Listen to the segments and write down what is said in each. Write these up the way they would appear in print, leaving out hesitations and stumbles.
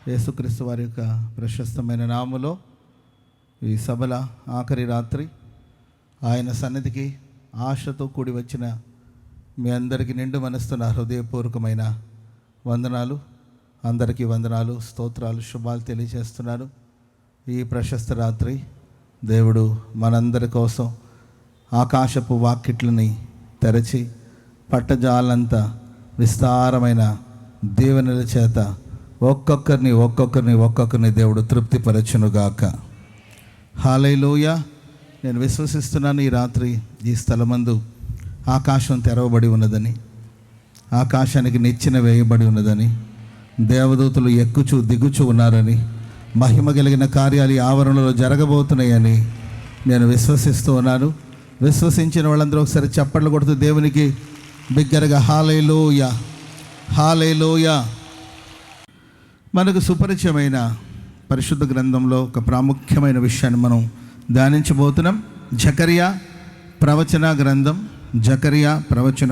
యేసుక్రీస్తు వారి యొక్క ప్రశస్తమైన నామములో ఈ సభల ఆఖరి రాత్రి ఆయన సన్నిధికి ఆశతో కూడి వచ్చిన మీ అందరికీ నిండు మనసుతో నా హృదయపూర్వకమైన వందనాలు. అందరికీ వందనాలు, స్తోత్రాలు, శుభాలు తెలియజేస్తున్నాను. ఈ ప్రశస్త రాత్రి దేవుడు మనందరి కోసం ఆకాశపు వాకిట్లని తెరచి పట్టజాలంత విస్తారమైన దీవెనల చేత ఒక్కొక్కరిని దేవుడు తృప్తిపరచునుగాక. హల్లెలూయా. నేను విశ్వసిస్తున్నాను ఈ రాత్రి ఈ స్థలమందు ఆకాశం తెరవబడి ఉన్నదని, ఆకాశానికి నిచ్చెన వేయబడి ఉన్నదని, దేవదూతలు ఎక్కుచూ దిగుచూ ఉన్నారని, మహిమ కలిగిన కార్యాలు ఈ ఆవరణలో జరగబోతున్నాయని నేను విశ్వసిస్తూ ఉన్నాను. విశ్వసించిన వాళ్ళందరూ ఒకసారి చప్పట్లు కొడుతూ దేవునికి బిగ్గరగా హల్లెలూయా, హల్లెలూయా. మనకు సుపరిచయమైన పరిశుద్ధ గ్రంథంలో ఒక ప్రాముఖ్యమైన విషయాన్ని మనం ధ్యానించబోతున్నాం. జకరియా ప్రవచన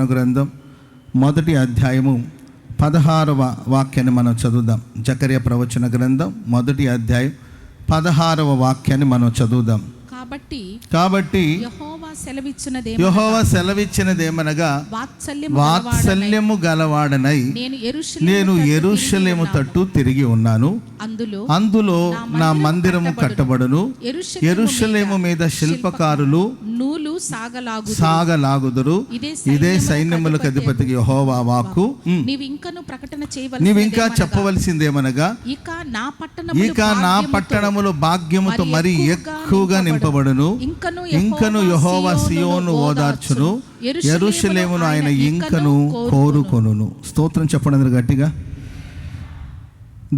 గ్రంథం మొదటి అధ్యాయము 16వ వాక్యాన్ని మనం చదువుదాం. జకరియా ప్రవచన గ్రంథం మొదటి అధ్యాయం 16వ వాక్యాన్ని మనం చదువుదాం. కాబట్టి యెహోవా సెలవిచ్చినదేమనగా, వాత్సల్యము గలవాడనై నేను యెరూషలేము తట్టు తిరిగి ఉన్నాను. అందులో నా మందిరము కట్టబడును. యెరూషలేము మీద శిల్పకారులు నూలు సాగలాగుదురు. ఇదే సైన్యములకు అధిపతికి యెహోవా వాక్కు. నీవింకా చెప్పవలసిందేమనగా, ఇక నా పట్టణములో భాగ్యముతో మరి ఎక్కువగా నింపబడును. ఇంకను యెహోవా సియోను ఓదార్చును, యెరూషలేమును ఆయన ఇంకను కోరుకొనును. స్తోత్రం చెప్పండి గట్టిగా.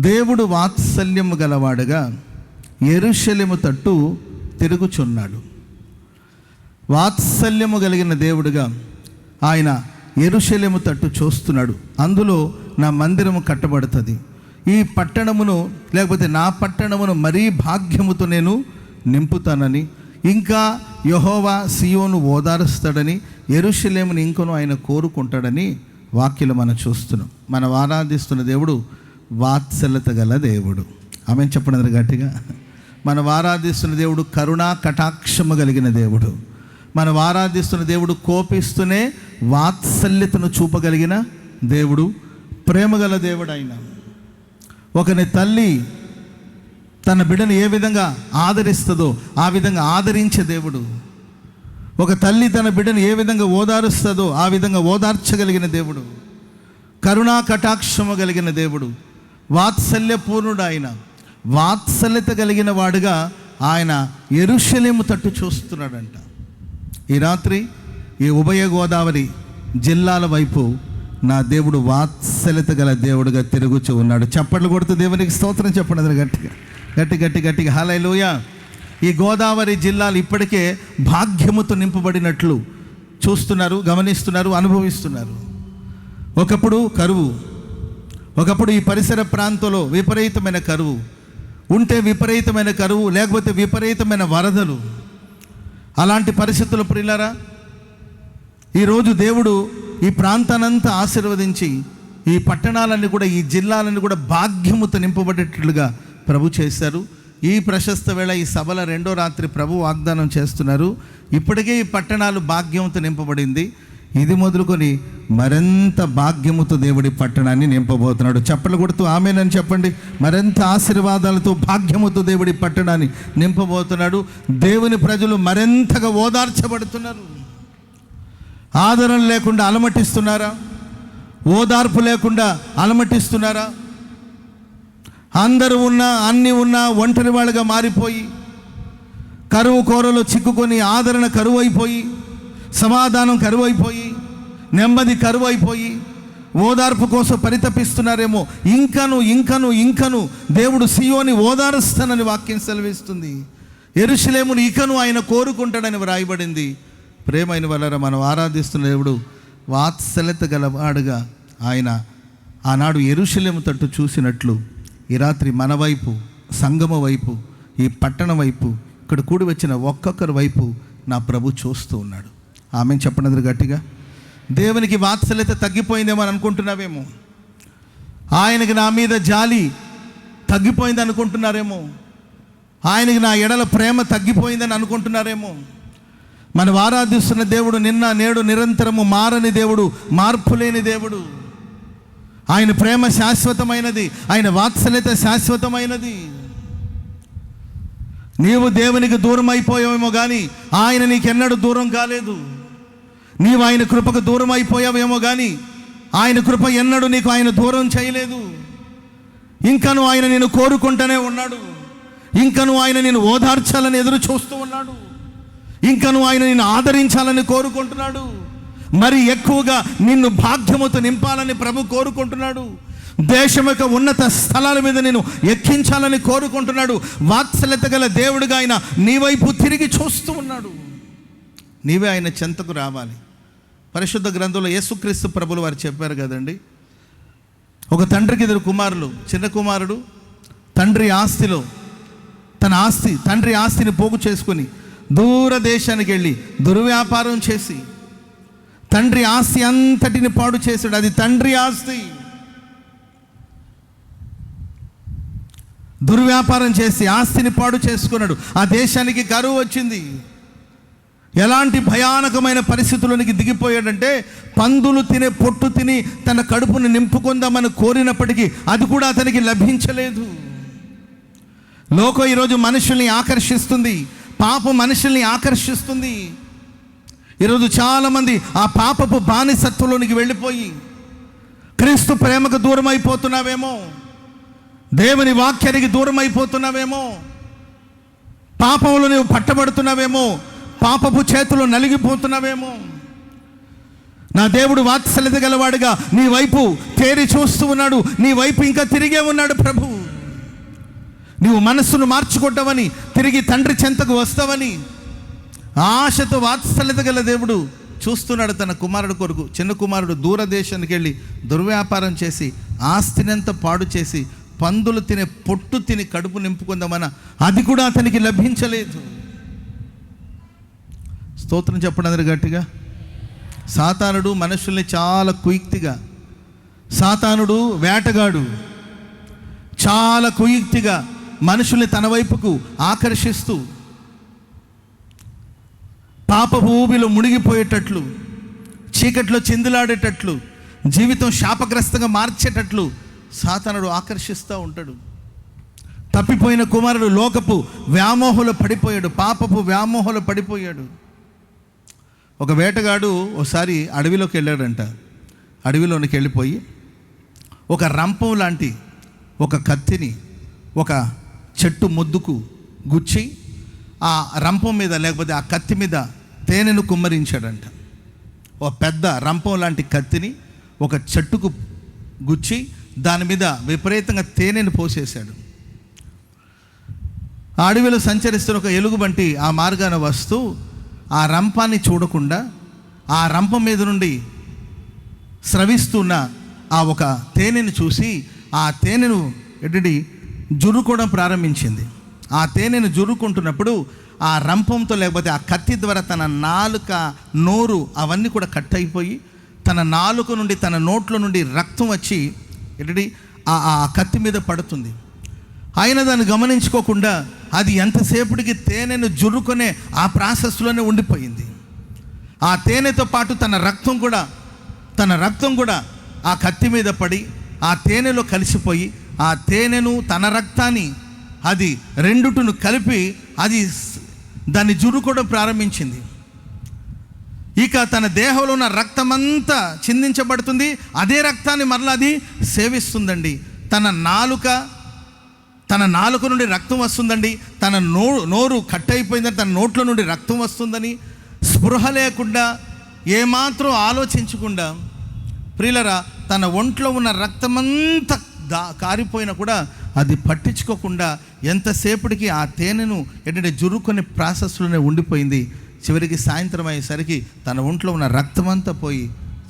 దేవుడు వాత్సల్యము గలవాడుగా యెరూషలేము తట్టు తిరుగుచున్నాడు. వాత్సల్యము కలిగిన దేవుడుగా ఆయన యెరూషలేము తట్టు చూస్తున్నాడు. అందులో నా మందిరము కట్టబడుతుంది. ఈ పట్టణమును, లేకపోతే నా పట్టణమును మరీ భాగ్యముతో నేను నింపుతానని, ఇంకా యెహోవా సియోను ఓదారుస్తాడని, యెరూషలేమును ఇంకను ఆయన కోరుకుంటాడని వాక్యలు మనం చూస్తున్నాం. మనం ఆరాధిస్తున్న దేవుడు వాత్సల్యత గల దేవుడు. ఆమెను చెప్పండి గట్టిగా. మనం ఆరాధిస్తున్న దేవుడు కరుణా కటాక్షము కలిగిన దేవుడు. మనం ఆరాధిస్తున్న దేవుడు కోపిస్తూనే వాత్సల్యతను చూపగలిగిన దేవుడు, ప్రేమగల దేవుడు. ఆయన ఒకని తల్లి తన బిడ్డను ఏ విధంగా ఆదరిస్తుందో ఆ విధంగా ఆదరించే దేవుడు. ఒక తల్లి తన బిడ్డను ఏ విధంగా ఓదారుస్తుందో ఆ విధంగా ఓదార్చగలిగిన దేవుడు, కరుణా కటాక్షము కలిగిన దేవుడు, వాత్సల్యపూర్ణుడు. ఆయన వాత్సల్యత కలిగిన వాడుగా ఆయన యెరూషలేము తట్టు చూస్తున్నాడంట. ఈ రాత్రి ఈ ఉభయ గోదావరి జిల్లాల వైపు నా దేవుడు వాత్సల్యత గల దేవుడుగా తిరుగుతూ ఉన్నాడు. చప్పట్లు కొడుతూ దేవునికి స్తోత్రం చెప్పండి గట్టిగా హల్లెలూయా. ఈ గోదావరి జిల్లాలు ఇప్పటికే భాగ్యముతో నింపబడినట్లు చూస్తున్నారు, గమనిస్తున్నారు, అనుభవిస్తున్నారు. ఒకప్పుడు కరువు, ఒకప్పుడు ఈ పరిసర ప్రాంతంలో విపరీతమైన కరువు ఉంటే విపరీతమైన కరువు, లేకపోతే విపరీతమైన వరదలు. అలాంటి పరిస్థితులు ప్రియులారా, ఈరోజు దేవుడు ఈ ప్రాంతానంతా ఆశీర్వదించి ఈ పట్టణాలన్నీ కూడా, ఈ జిల్లాలన్నీ కూడా భాగ్యముతో నింపబడేటట్లుగా ప్రభు చేశారు. ఈ ప్రశస్త వేళ ఈ సభల రెండో రాత్రి ప్రభు వాగ్దానం చేస్తున్నారు. ఇప్పటికే ఈ పట్టణాలు భాగ్యముతో నింపబడింది. ఇది మొదలుకొని మరింత భాగ్యముతో దేవుడి పట్టణాన్ని నింపబోతున్నాడు. చప్పట్లు కొడుతూ ఆమేనని చెప్పండి. మరింత ఆశీర్వాదాలతో భాగ్యముతో దేవుడి పట్టణాన్ని నింపబోతున్నాడు. దేవుని ప్రజలు మరింతగా ఓదార్చబడుతున్నారు. ఆదరణ లేకుండా అలమటిస్తున్నారా? ఓదార్పు లేకుండా అలమటిస్తున్నారా? అందరూ ఉన్నా, అన్నీ ఉన్నా ఒంటరి వాళ్ళుగా మారిపోయి, కరువు కోరలో చిక్కుకొని ఆదరణ కరువు అయిపోయి, సమాధానం కరువు అయిపోయి, నెమ్మది కరువు అయిపోయి, ఓదార్పు కోసం పరితపిస్తున్నారేమో. ఇంకను దేవుడు సియోని ఓదారుస్తానని వాక్యం సెలవిస్తుంది. యెరూషలేమును ఇకను ఆయన కోరుకుంటాడని వ్రాయబడింది. ప్రేమైన వలన మనం ఆరాధిస్తున్న దేవుడు వాత్సల్యత గలవాడుగా ఆయన ఆనాడు యెరూషలేము తట్టు చూసినట్లు ఈ రాత్రి మన వైపు, సంగమ వైపు, ఈ పట్టణం వైపు, ఇక్కడ కూడి వచ్చిన ఒక్కొక్కరి వైపు నా ప్రభు చూస్తూ ఉన్నాడు. ఆమెను చెప్పండి గట్టిగా. దేవునికి వాత్సల్యత తగ్గిపోయిందేమో అని అనుకుంటున్నావేమో. ఆయనకి నా మీద జాలి తగ్గిపోయింది అనుకుంటున్నారేమో, ఆయనకి నా ఎడల ప్రేమ తగ్గిపోయిందని అనుకుంటున్నారేమో. మనం ఆరాధిస్తున్న దేవుడు నిన్న నేడు నిరంతరము మారని దేవుడు, మార్పు లేని దేవుడు. ఆయన ప్రేమ శాశ్వతమైనది, ఆయన వాత్సల్యత శాశ్వతమైనది. నీవు దేవునికి దూరం అయిపోయావేమో కానీ ఆయన నీకెన్నడూ దూరం కాలేదు. నీవు ఆయన కృపకు దూరం అయిపోయావేమో కానీ ఆయన కృప ఎన్నడూ నీకు ఆయన దూరం చేయలేదు. ఇంకను ఆయన నేను కోరుకుంటూనే ఉన్నాడు. ఇంకను ఆయన నేను ఓదార్చాలని ఎదురు చూస్తూ ఉన్నాడు. ఇంకను ఆయన నిన్ను ఆదరించాలని కోరుకుంటున్నాడు. మరి ఎక్కువగా నిన్ను భాగ్యముతో నింపాలని ప్రభు కోరుకుంటున్నాడు. దేశం యొక్క ఉన్నత స్థలాల మీద నేను ఎక్కించాలని కోరుకుంటున్నాడు. వాత్సల్యత గల దేవుడిగా ఆయన నీ వైపు తిరిగి చూస్తూ ఉన్నాడు. నీవే ఆయన చెంతకు రావాలి. పరిశుద్ధ గ్రంథంలో యేసుక్రీస్తు ప్రభులు వారు చెప్పారు కదండి, ఒక తండ్రికి ఇద్దరు కుమారులు. చిన్న కుమారుడు తండ్రి ఆస్తిని పోగు చేసుకొని దూరదేశానికి వెళ్ళి దుర్వ్యాపారం చేసి తండ్రి ఆస్తి అంతటిని పాడు చేశాడు. అది తండ్రి ఆస్తి. దుర్వ్యాపారం చేసి ఆస్తిని పాడు చేసుకున్నాడు. ఆ దేశానికి కరువు వచ్చింది. ఎలాంటి భయానకమైన పరిస్థితుల్లోనికి దిగిపోయాడంటే, పందులు తినే పొట్టు తిని తన కడుపును నింపుకుందామని కోరినప్పటికీ అది కూడా అతనికి లభించలేదు. లోకం ఈరోజు మనుషుల్ని ఆకర్షిస్తుంది, పాపం మనుషుల్ని ఆకర్షిస్తుంది. ఈరోజు చాలామంది ఆ పాపపు బానిసత్వంలోనికి వెళ్ళిపోయి క్రీస్తు ప్రేమకు దూరం అయిపోతున్నావేమో, దేవుని వాక్యానికి దూరం అయిపోతున్నావేమో, పాపంలో నువ్వు పట్టబడుతున్నావేమో, పాపపు చేతులు నలిగిపోతున్నావేమో. నా దేవుడు వాత్సల్యత గలవాడుగా నీ వైపు తేరి చూస్తూ ఉన్నాడు. నీ వైపు ఇంకా తిరిగే ఉన్నాడు ప్రభు. నీవు మనస్సును మార్చుకుంటావని, తిరిగి తండ్రి చెంతకు వస్తావని ఆశతో వాత్సల్యత గల దేవుడు చూస్తున్నాడు తన కుమారుడు కొరకు. చిన్న కుమారుడు దూరదేశానికి వెళ్ళి దుర్వ్యాపారం చేసి ఆస్తినంతా పాడు చేసి పందులు తినే పొట్టు తిని కడుపు నింపుకుందామన్న అది కూడా అతనికి లభించలేదు. స్తోత్రం చెప్పండి అందరు గట్టిగా. సాతానుడు మనుషుల్ని చాలా కుయుక్తిగా, సాతానుడు వేటగాడు చాలా కుయుక్తిగా మనుషుల్ని తన వైపుకు ఆకర్షిస్తూ పాపపు ఊబిలో మునిగిపోయేటట్లు, చీకట్లో చిందులాడేటట్లు, జీవితం శాపగ్రస్తంగా మార్చేటట్లు సాతానుడు ఆకర్షిస్తూ ఉంటాడు. తప్పిపోయిన కుమారుడు లోకపు వ్యామోహంలో పడిపోయాడు, పాపపు వ్యామోహంలో పడిపోయాడు. ఒక వేటగాడు ఒకసారి అడవిలోకి వెళ్ళాడంట. అడవిలోనికి వెళ్ళిపోయి ఒక రంపం లాంటి ఒక కత్తిని ఒక చెట్టు మొద్దుకు గుచ్చి ఆ రంపం మీద లేకపోతే ఆ కత్తి మీద తేనెను కుమ్మరించాడంట. ఒక పెద్ద రంపం లాంటి కత్తిని ఒక చెట్టుకు గుచ్చి దాని మీద విపరీతంగా తేనెను పోసేశాడు. ఆ అడవిలో సంచరిస్తున్న ఒక ఎలుగుబంటి ఆ మార్గాన వస్తూ ఆ రంపాన్ని చూడకుండా ఆ రంపం మీద నుండి స్రవిస్తున్న ఆ ఒక తేనెను చూసి ఆ తేనెను జురుకోవడం ప్రారంభించింది. ఆ తేనెను జురుకుంటున్నప్పుడు ఆ రంపంతో లేకపోతే ఆ కత్తి ద్వారా తన నాలుక, నోరు అవన్నీ కూడా కట్ అయిపోయి తన నాలుక నుండి తన నోట్లో నుండి రక్తం వచ్చి ఆ కత్తి మీద పడుతుంది. ఆయన దాన్ని గమనించుకోకుండా అది ఎంతసేపటికి తేనెను జురుకునే ఆ ప్రాసెస్లోనే ఉండిపోయింది. ఆ తేనెతో పాటు తన రక్తం కూడా ఆ కత్తి మీద పడి ఆ తేనెలో కలిసిపోయి ఆ తేనెను తన రక్తాన్ని అది రెండుటును కలిపి అది దాన్ని జురుకోవడం ప్రారంభించింది. ఇక తన దేహంలో ఉన్న రక్తమంతా చిందించబడుతుంది. అదే రక్తాన్ని మరలా అది సేవిస్తుందండి. తన నాలుక నుండి రక్తం వస్తుందండి. తన నోరు కట్ అయిపోయిందని తన నోట్లో నుండి రక్తం వస్తుందని స్పృహ లేకుండా ఏమాత్రం ఆలోచించకుండా ప్రియులరా తన ఒంట్లో ఉన్న రక్తమంతా కారిపోయినా కూడా అది పట్టించుకోకుండా ఎంతసేపటికి ఆ తేనెను జురుకునే ప్రాసెస్లోనే ఉండిపోయింది. చివరికి సాయంత్రం అయ్యేసరికి తన ఒంట్లో ఉన్న రక్తమంతా పోయి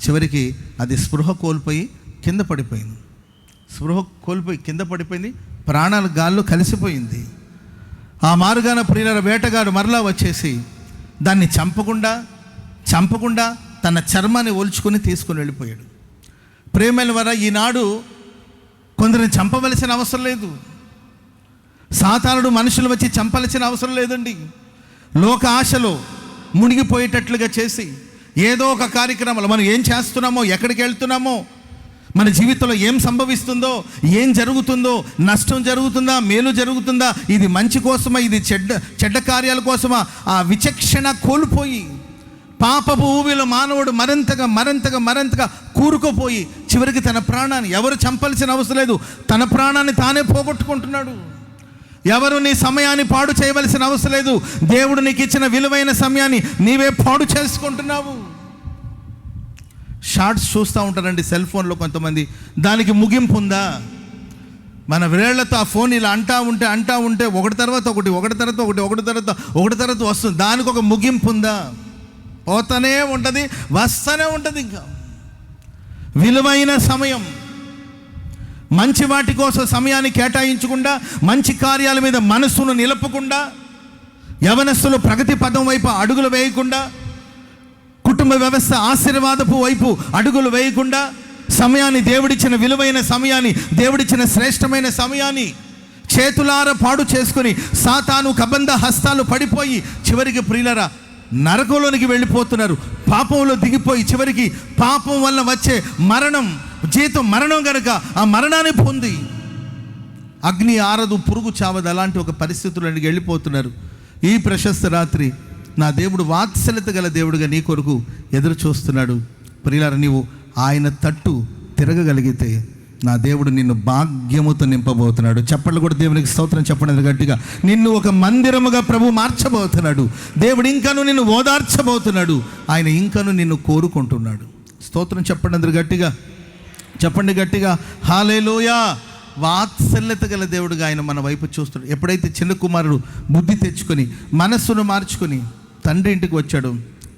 చివరికి అది స్పృహ కోల్పోయి కింద పడిపోయింది. ప్రాణాలు గాల్లో కలిసిపోయింది. ఆ మార్గాన ప్రియుల వేటగాడు మరలా వచ్చేసి దాన్ని చంపకుండా తన చర్మాన్ని ఒలుచుకొని తీసుకుని వెళ్ళిపోయాడు. ప్రేమైన వారా, ఈనాడు కొందరిని చంపవలసిన అవసరం లేదు. సాతానుడు మనుషులు వచ్చి చంపాల్సిన అవసరం లేదండి. లోక ఆశలో మునిగిపోయేటట్లుగా చేసి ఏదో ఒక కార్యక్రమంలో మనం ఏం చేస్తున్నామో, ఎక్కడికి వెళ్తున్నామో, మన జీవితంలో ఏం సంభవిస్తుందో, ఏం జరుగుతుందో, నష్టం జరుగుతుందా, మేలు జరుగుతుందా, ఇది మంచి కోసమా, ఇది చెడ్డ కార్యాల కోసమా, ఆ విచక్షణ కోల్పోయి పాపపు ఊబిలో మానవుడు మరింతగా కూరుకుపోయి చివరికి తన ప్రాణాన్ని, ఎవరు చంపాల్సిన అవసరం లేదు, తన ప్రాణాన్ని తానే పోగొట్టుకుంటున్నాడు. ఎవరు నీ సమయాన్ని పాడు చేయవలసిన అవసరం లేదు. దేవుడు నీకు ఇచ్చిన విలువైన సమయాన్ని నీవే పాడు చేసుకుంటున్నావు. షార్ట్స్ చూస్తూ ఉంటారండి సెల్ ఫోన్లో కొంతమంది. దానికి ముగింపు ఉందా? మన వేళ్లతో ఆ ఫోన్ ఇలా అంటా ఉంటే ఒకటి తర్వాత ఒకటి వస్తుంది. దానికి ఒక ముగింపు ఉందా? పోతానే ఉంటుంది, వస్తూనే ఉంటుంది. ఇంకా విలువైన సమయం, మంచి వాటి కోసం సమయాన్ని కేటాయించకుండా, మంచి కార్యాల మీద మనసును నిలపకుండా, యవనస్తులు ప్రగతి పదం వైపు అడుగులు వేయకుండా, కుటుంబ వ్యవస్థ ఆశీర్వాదపు వైపు అడుగులు వేయకుండా, సమయాన్ని, దేవుడిచ్చిన విలువైన సమయాన్ని, దేవుడిచ్చిన శ్రేష్టమైన సమయాన్ని చేతులార పాడు చేసుకుని సాతాను కబంధ హస్తాలు పడిపోయి చివరికి ప్రియులరా నరకంలోనికి వెళ్ళిపోతున్నారు. పాపంలో దిగిపోయి చివరికి పాపం వల్ల వచ్చే మరణం, జీతం మరణం కనుక ఆ మరణాన్ని పొంది అగ్ని ఆరదు, పురుగు చావదు, అలాంటి ఒక పరిస్థితుల్లోకి వెళ్ళిపోతున్నారు. ఈ ప్రశస్త రాత్రి నా దేవుడు వాత్సల్యత గల దేవుడుగా నీ కొరకు ఎదురు చూస్తున్నాడు. ప్రియులారా, నీవు ఆయన తట్టు తిరగగలిగితే నా దేవుడు నిన్ను భాగ్యముతో నింపబోతున్నాడు. చప్పట్లు కూడా దేవునికి స్తోత్రం చెప్పండి గట్టిగా. నిన్ను ఒక మందిరముగా ప్రభు మార్చబోతున్నాడు. దేవుడు ఇంకను నిన్ను ఓదార్చబోతున్నాడు. ఆయన ఇంకను నిన్ను కోరుకుంటున్నాడు. స్తోత్రం చెప్పండి గట్టిగా, చెప్పండి గట్టిగా. హల్లెలూయా. వాత్సల్యత గల దేవుడుగా ఆయన మన వైపు చూస్తున్నాడు. ఎప్పుడైతే చిన్న కుమారుడు బుద్ధి తెచ్చుకొని మనస్సును మార్చుకొని తండ్రి ఇంటికి వచ్చాడు,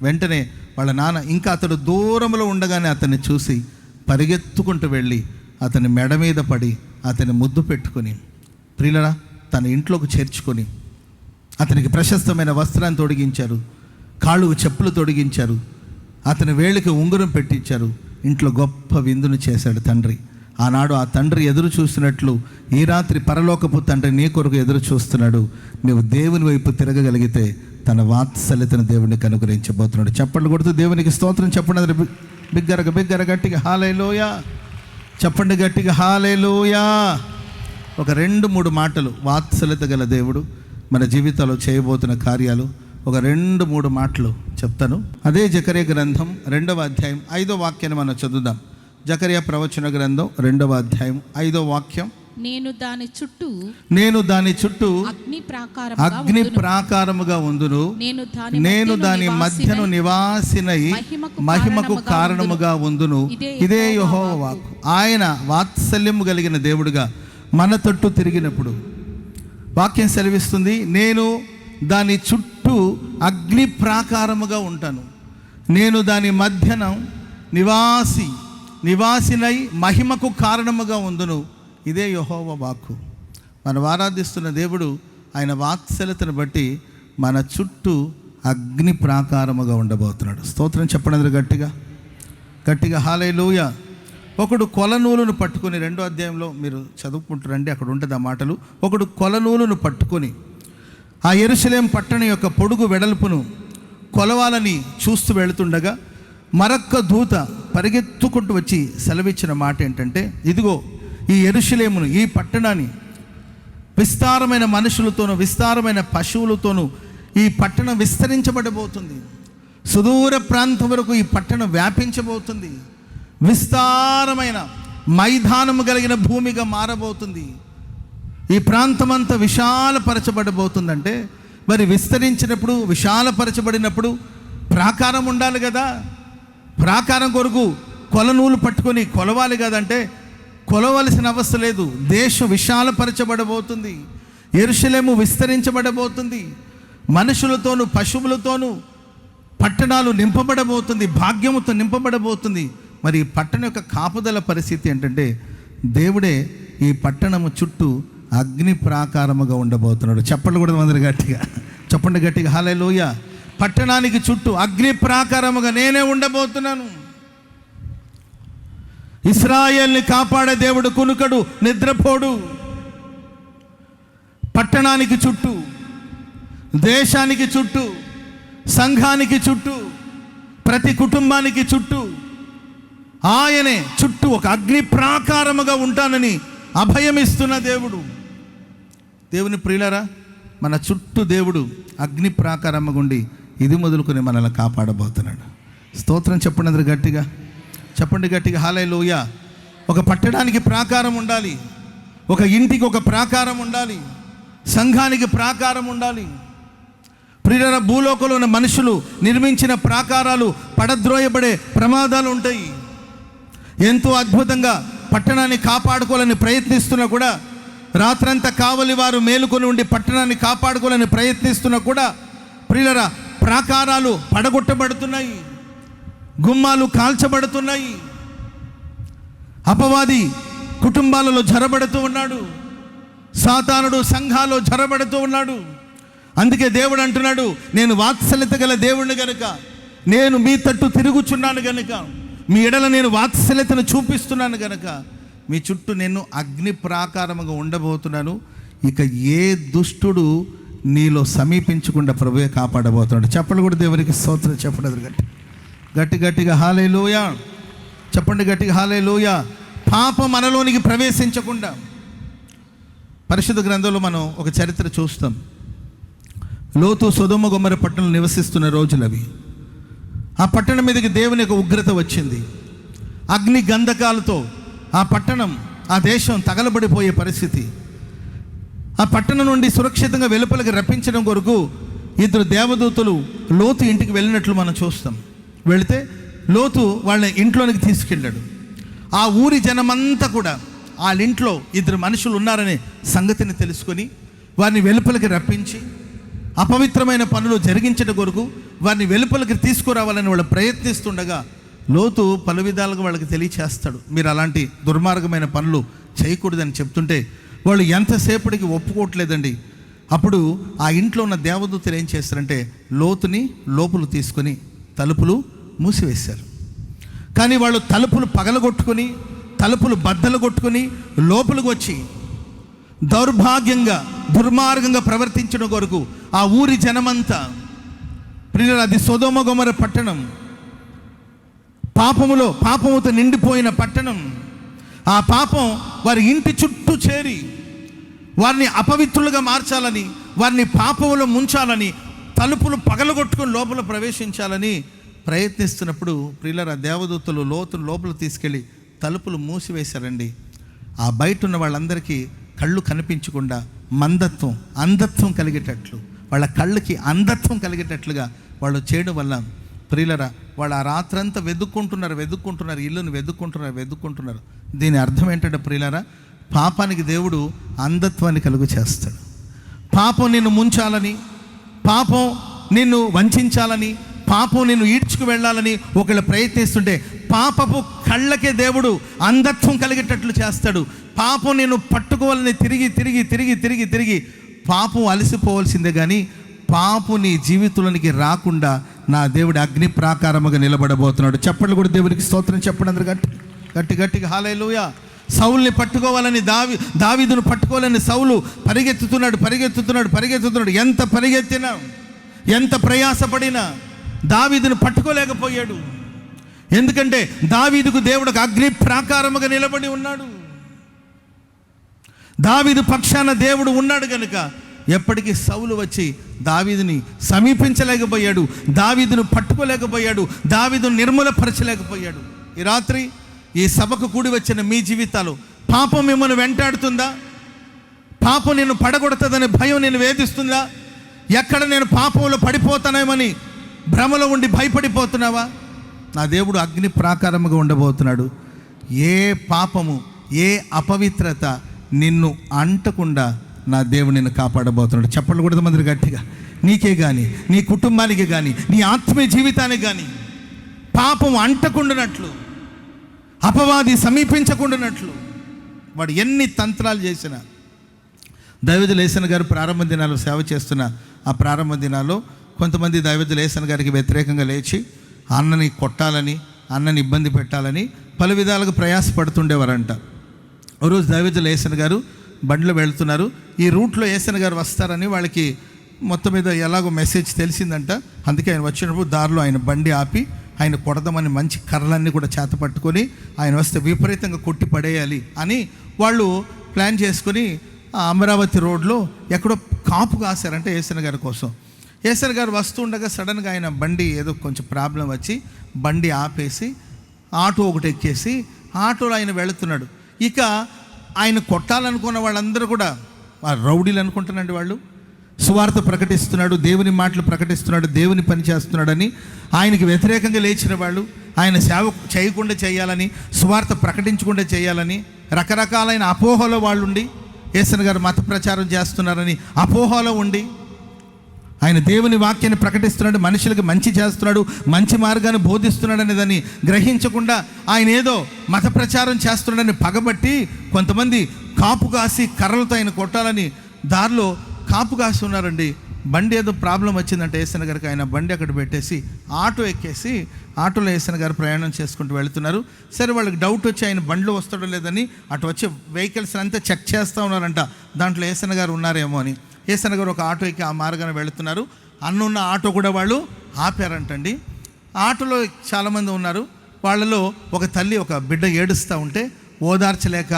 వెంటనే వాళ్ళ నాన్న ఇంకా అతడు దూరంలో ఉండగానే అతన్ని చూసి పరిగెత్తుకుంటూ వెళ్ళి అతని మెడ మీద పడి అతని ముద్దు పెట్టుకొని ప్రియులరా తన ఇంట్లోకి చేర్చుకొని అతనికి ప్రశస్తమైన వస్త్రాన్ని తొడిగించారు, కాళ్ళకు చెప్పులు తొడిగించారు, అతని వేళ్ళకి ఉంగరం పెట్టించారు. ఇంట్లో గొప్ప విందును చేశాడు తండ్రి. ఆనాడు ఆ తండ్రి ఎదురు చూస్తున్నట్లు ఈ రాత్రి పరలోకపు తండ్రి నీ కొరకు ఎదురు చూస్తున్నాడు. నువ్వు దేవుని వైపు తిరగగలిగితే తన వాత్సల్యతను దేవునికి అనుగ్రహించబోతున్నాడు. చప్పట్లు కొడుతూ దేవునికి స్తోత్రం చెప్పండి. బిగ్గర గట్టిగా హల్లెలూయా చెప్పండి, గట్టిగా హల్లెలూయా. ఒక 2-3 మాటలు వాత్సల్యత గల దేవుడు మన జీవితంలో చేయబోతున్న కార్యాలు ఒక 2-3 మాటలు చెప్తాను. అదే జకర్యా గ్రంథం 2వ అధ్యాయం 5వ వాక్యాన్ని మనం చదువుదాం. జకర్యా ప్రవచన గ్రంథం 2వ అధ్యాయం 5వ వాక్యం. నేను దాని చుట్టూ అగ్ని ప్రాకారముగా ఉందును, నేను దాని మధ్యను నివాసినై మహిమకు కారణముగా ఉందును. ఇదే యెహోవా వాక్కు. ఆయన వాత్సల్యము కలిగిన దేవుడుగా మన తట్టు తిరిగినప్పుడు వాక్యం సెలవిస్తుంది, నేను దాని చుట్టూ అగ్ని ప్రాకారముగా ఉంటాను, నేను దాని మధ్యన నివాసినై మహిమకు కారణముగా ఉందును. ఇదే యెహోవా వాక్కు. మనం ఆరాధిస్తున్న దేవుడు ఆయన వాత్సల్యతను బట్టి మన చుట్టూ అగ్ని ప్రాకారముగా ఉండబోతున్నాడు. స్తోత్రం చెప్పండి గట్టిగా హల్లెలూయా. ఒకడు కొలనూలును పట్టుకొని 2వ అధ్యాయంలో మీరు చదువుకుంటారండి, అక్కడ ఉంటుంది ఆ మాటలు. ఒకడు కొలనూలును పట్టుకొని ఆ యెరూషలేము పట్టణం యొక్క పొడుగు వెడల్పును కొలవాలని చూస్తూ వెళుతుండగా మరొక్క దూత పరిగెత్తుకుంటూ వచ్చి సెలవిచ్చిన మాట ఏంటంటే, ఇదిగో ఈ యెరూషలేమును, ఈ పట్టణాన్ని విస్తారమైన మనుషులతోనూ విస్తారమైన పశువులతోనూ ఈ పట్టణం విస్తరించబడబోతుంది. సుదూర ప్రాంతం వరకు ఈ పట్టణం వ్యాపించబోతుంది. విస్తారమైన మైదానము కలిగిన భూమిగా మారబోతుంది. ఈ ప్రాంతమంతా విశాలపరచబడబోతుందంటే మరి విస్తరించినప్పుడు, విశాలపరచబడినప్పుడు ప్రాకారం ఉండాలి కదా. ప్రాకారం కొరకు కొలనూలు పట్టుకొని కొలవాలి కదంటే కొలవలసిన అవస్థ లేదు. దేశం విశాలపరచబడబోతుంది, యెరూషలేము విస్తరించబడబోతుంది, మనుషులతోనూ పశువులతోనూ పట్టణాలు నింపబడబోతుంది, భాగ్యముతో నింపబడబోతుంది. మరి ఈ పట్టణం యొక్క కాపుదల పరిస్థితి ఏంటంటే దేవుడే ఈ పట్టణము చుట్టూ అగ్ని ప్రాకారముగా ఉండబోతున్నాడు. చెప్పండి కూడా అందరు గట్టిగా, చెప్పండి గట్టిగా హల్లెలూయా. పట్టణానికి చుట్టూ అగ్ని ప్రాకారముగా నేనే ఉండబోతున్నాను. ఇశ్రాయేల్ని కాపాడే దేవుడు కునుకడు, నిద్రపోడు. పట్టణానికి చుట్టూ, దేశానికి చుట్టూ, సంఘానికి చుట్టూ, ప్రతి కుటుంబానికి చుట్టూ ఆయనే చుట్టూ ఒక అగ్ని ప్రాకారముగా ఉంటానని అభయమిస్తున్న దేవుడు. దేవుని ప్రియులారా, మన చుట్టూ దేవుడు అగ్ని ప్రాకారముగా ఉండి ఇది మొదలుకొని మనల్ని కాపాడబోతున్నాడు. స్తోత్రం చెప్పండి అందరూ గట్టిగా, చెప్పండి గట్టిగా హల్లెలూయా. ఒక పట్టణానికి ప్రాకారం ఉండాలి, ఒక ఇంటికి ఒక ప్రాకారం ఉండాలి, సంఘానికి ప్రాకారం ఉండాలి. ప్రియులారా, భూలోకంలో ఉన్న మనుషులు నిర్మించిన ప్రాకారాలు పడద్రోయబడే ప్రమాదాలు ఉంటాయి. ఎంతో అద్భుతంగా పట్టణాన్ని కాపాడుకోవాలని ప్రయత్నిస్తున్నా కూడా, రాత్రంతా కావలి వారు మేలుకొని ఉండి పట్టణాన్ని కాపాడుకోవాలని ప్రయత్నిస్తున్నా కూడా ప్రియులారా, ప్రాకారాలు పడగొట్టబడుతున్నాయి, గుమ్మాలు కాల్చబడుతున్నాయి, అపవాది కుటుంబాలలో జరబడుతూ ఉన్నాడు, సాతానుడు సంఘాల్లో జరబడుతూ ఉన్నాడు. అందుకే దేవుడు అంటున్నాడు, నేను వాత్సల్యత గల దేవుడిని గనుక, నేను మీ తట్టు తిరుగుచున్నాను గనుక, మీ ఎడల నేను వాత్సల్యతను చూపిస్తున్నాను గనుక మీ చుట్టూ నేను అగ్ని ప్రాకారముగా ఉండబోతున్నాను. ఇక ఏ దుష్టుడు నీలో సమీపించకుండా ప్రభువే కాపాడబోతున్నాడు. చెప్పలు కూడా దేవునికి స్తోత్రం చెప్పండి గట్టి గట్టిగా హల్లెలూయా. చెప్పండి గట్టిగా హల్లెలూయా. పాపం మనలోనికి ప్రవేశించకుండా. పరిశుద్ధ గ్రంథంలో మనం ఒక చరిత్ర చూస్తాం. లోతు సొదొమ గొమొర్రా పట్టణంలో నివసిస్తున్న రోజులు అవి. ఆ పట్టణం మీదకి దేవుని యొక్క ఉగ్రత వచ్చింది. అగ్ని గంధకాలతో ఆ పట్టణం, ఆ దేశం తగలబడిపోయే పరిస్థితి. ఆ పట్టణం నుండి సురక్షితంగా వెలుపలికి రప్పించడం కొరకు ఇద్దరు దేవదూతలు లోతు ఇంటికి వెళ్ళినట్లు మనం చూస్తాం. వెళితే లోతు వాళ్ళ ఇంట్లోనికి తీసుకెళ్ళాడు. ఆ ఊరి జనమంతా కూడా వాళ్ళ ఇంట్లో ఇద్దరు మనుషులు ఉన్నారనే సంగతిని తెలుసుకొని వారిని వెలుపలికి రప్పించి అపవిత్రమైన పనులు జరిగించడం కొరకు వారిని వెలుపలికి తీసుకురావాలని వాళ్ళు ప్రయత్నిస్తుండగా లోతు పలు విధాలుగా వాళ్ళకి తెలియచేస్తాడు, మీరు అలాంటి దుర్మార్గమైన పనులు చేయకూడదని చెప్తుంటే వాళ్ళు ఎంతసేపటికి ఒప్పుకోవట్లేదండి. అప్పుడు ఆ ఇంట్లో ఉన్న దేవదూతలు ఏం చేస్తారంటే లోతుని లోపల తీసుకొని తలుపులు మూసివేశారు. కానీ వాళ్ళు తలుపులు పగలగొట్టుకొని, తలుపులు బద్దలు కొట్టుకొని లోపలికి వచ్చి దౌర్భాగ్యంగా, దుర్మార్గంగా ప్రవర్తించడం కొరకు ఆ ఊరి జనమంతా, ప్రియులారా, అది సొదొమ గొమొర్రా పట్టణం, పాపముతో నిండిపోయిన పట్టణం. ఆ పాపం వారి ఇంటి చుట్టూ చేరి వారిని అపవిత్రులుగా మార్చాలని, వారిని పాపములో ముంచాలని, తలుపులు పగలగొట్టుకొని లోపల ప్రవేశించాలని ప్రయత్నిస్తున్నప్పుడు ప్రియులారా, దేవదూతలు లోతును లోపల తీసుకెళ్ళి తలుపులు మూసివేశారండి. ఆ బయట ఉన్న వాళ్ళందరికీ కళ్ళు కనిపించకుండా అంధత్వం కలిగేటట్లు, వాళ్ళ కళ్ళకి అంధత్వం కలిగేటట్లుగా వాళ్ళు చేయడం వల్ల ప్రియులరా, వాళ్ళు ఆ రాత్రంతా వెతుక్కుంటున్నారు, ఇల్లును వెతుక్కుంటున్నారు. దీని అర్థం ఏంటంటే ప్రియులరా, పాపానికి దేవుడు అంధత్వాన్ని కలుగు చేస్తాడు. పాపం నిన్ను ముంచాలని, పాపం నిన్ను వంచాలని, పాపం నిన్ను ఈడ్చుకు వెళ్ళాలని ఒకళ్ళు ప్రయత్నిస్తుంటే పాపపు కళ్ళకే దేవుడు అంధత్వం కలిగేటట్లు చేస్తాడు. పాపం నేను పట్టుకోవాలని తిరిగి పాపం అలసిపోవాల్సిందే, కానీ పాపం నీ జీవితంలోనికి రాకుండా నా దేవుడు అగ్ని ప్రాకారముగా నిలబడబోతున్నాడు. చెప్పండి కూడా దేవునికి స్తోత్రం చెప్పండి అందరు గట్టిగా హల్లెలూయా. సౌలుని పట్టుకోవాలని దావీదును పట్టుకోవాలని సౌలు పరిగెత్తుతున్నాడు. ఎంత పరిగెత్తినా, ఎంత ప్రయాసపడినా దావీదును పట్టుకోలేకపోయాడు. ఎందుకంటే దావీదుకు దేవుడు ఒక అగ్ని ప్రాకారముగా నిలబడి ఉన్నాడు. దావీదు పక్షాన దేవుడు ఉన్నాడు కనుక ఎప్పటికీ సౌలు వచ్చి దావీదుని సమీపించలేకపోయాడు, దావీదును పట్టుకోలేకపోయాడు, దావీదును నిర్మూలపరచలేకపోయాడు. ఈ రాత్రి ఈ సభకు కూడి వచ్చిన మీ జీవితాలు పాపం మిమ్మల్ని వెంటాడుతుందా? పాపం నిన్ను పడగొడుతుందనే భయం నేను వేధిస్తుందా? ఎక్కడ నేను పాపంలో పడిపోతానేమని భ్రమలో ఉండి భయపడిపోతున్నావా? నా దేవుడు అగ్ని ప్రాకారముగా ఉండబోతున్నాడు. ఏ పాపము, ఏ అపవిత్రత నిన్ను అంటకుండా నా దేవుడు నిన్ను కాపాడబోతున్నాడు. చెప్పలు కూడా మంది గట్టిగా. నీకే కానీ, నీ కుటుంబానికి కానీ, నీ ఆత్మీయ జీవితానికి కానీ పాపం అంటకుండానట్లు, అపవాది సమీపించకుండానట్లు వాడు ఎన్ని తంత్రాలు చేసినా. దైవజులు ఏసన్ గారు ప్రారంభ దినాల్లో సేవ చేస్తున్న ఆ ప్రారంభ దినాల్లో కొంతమంది దైవజులు ఏసన్ గారికి వ్యతిరేకంగా లేచి అన్నని కొట్టాలని, అన్నని ఇబ్బంది పెట్టాలని పలు విధాలుగా ప్రయాసపడుతుండేవారంట. ఒకరోజు దైవజులు ఏసన్ గారు బండిలో వెళ్తున్నారు. ఈ రూట్లో యేసన్న గారు వస్తారని వాళ్ళకి మొత్తం మీద ఎలాగో మెసేజ్ తెలిసిందంట. అందుకే ఆయన వచ్చినప్పుడు దారిలో ఆయన బండి ఆపి ఆయన కొడదామని మంచి కర్రలన్నీ కూడా చేత పట్టుకొని ఆయన వస్తే విపరీతంగా కొట్టి పడేయాలి అని వాళ్ళు ప్లాన్ చేసుకొని అమరావతి రోడ్లో ఎక్కడో కాపు కాశారంటే యేసన్న గారి కోసం. యేసన్న గారు వస్తూ ఉండగా సడన్గా ఆయన బండి ఏదో కొంచెం ప్రాబ్లం వచ్చి బండి ఆపేసి ఆటో ఒకటి ఎక్కేసి ఆటోలో ఆయన వెళుతున్నాడు. ఇక ఆయన కొట్టాలనుకున్న వాళ్ళందరూ కూడా రౌడీలు అనుకుంటున్నాండి. వాళ్ళు సువార్త ప్రకటిస్తున్నాడు, దేవుని మాటలు ప్రకటిస్తున్నాడు, దేవుని పని చేస్తున్నాడని ఆయనకి వ్యతిరేకంగా లేచిన వాళ్ళు, ఆయన సేవ చేయకుండా చేయాలని, సువార్త ప్రకటించకుండా చేయాలని రకరకాలైన అపోహలో వాళ్ళు ఉండి, యేసన్న గారు మత ప్రచారం చేస్తున్నారని అపోహలో ఉండి, ఆయన దేవుని వాక్యాన్ని ప్రకటిస్తున్నాడు, మనుషులకు మంచి చేస్తున్నాడు, మంచి మార్గాన్ని బోధిస్తున్నాడు అనే దాన్ని గ్రహించకుండా ఆయన ఏదో మత ప్రచారం చేస్తున్నాడని పగబట్టి కొంతమంది కాపు కాసి కర్రలతో ఆయన కొట్టాలని దారిలో కాపు కాసి ఉన్నారండి. బండి ఏదో ప్రాబ్లం వచ్చిందంటే యేసన్న గారికి ఆయన బండి అక్కడ పెట్టేసి ఆటో ఎక్కేసి ఆటోలో యేసన్న గారు ప్రయాణం చేసుకుంటూ వెళుతున్నారు. సరే వాళ్ళకి డౌట్ వచ్చి ఆయన బండిలో వస్తాడో లేదని అటు వచ్చే వెహికల్స్ అంతా చెక్ చేస్తూ ఉన్నారంట, దాంట్లో యేసన్న గారు ఉన్నారేమో అని. యేసన్న గారు ఒక ఆటో ఎక్కి ఆ మార్గాన్ని వెళుతున్నారు. అన్నున్న ఆటో కూడా వాళ్ళు ఆపారంటండి. ఆటోలో చాలామంది ఉన్నారు. వాళ్ళలో ఒక తల్లి ఒక బిడ్డ ఏడుస్తూ ఉంటే ఓదార్చలేక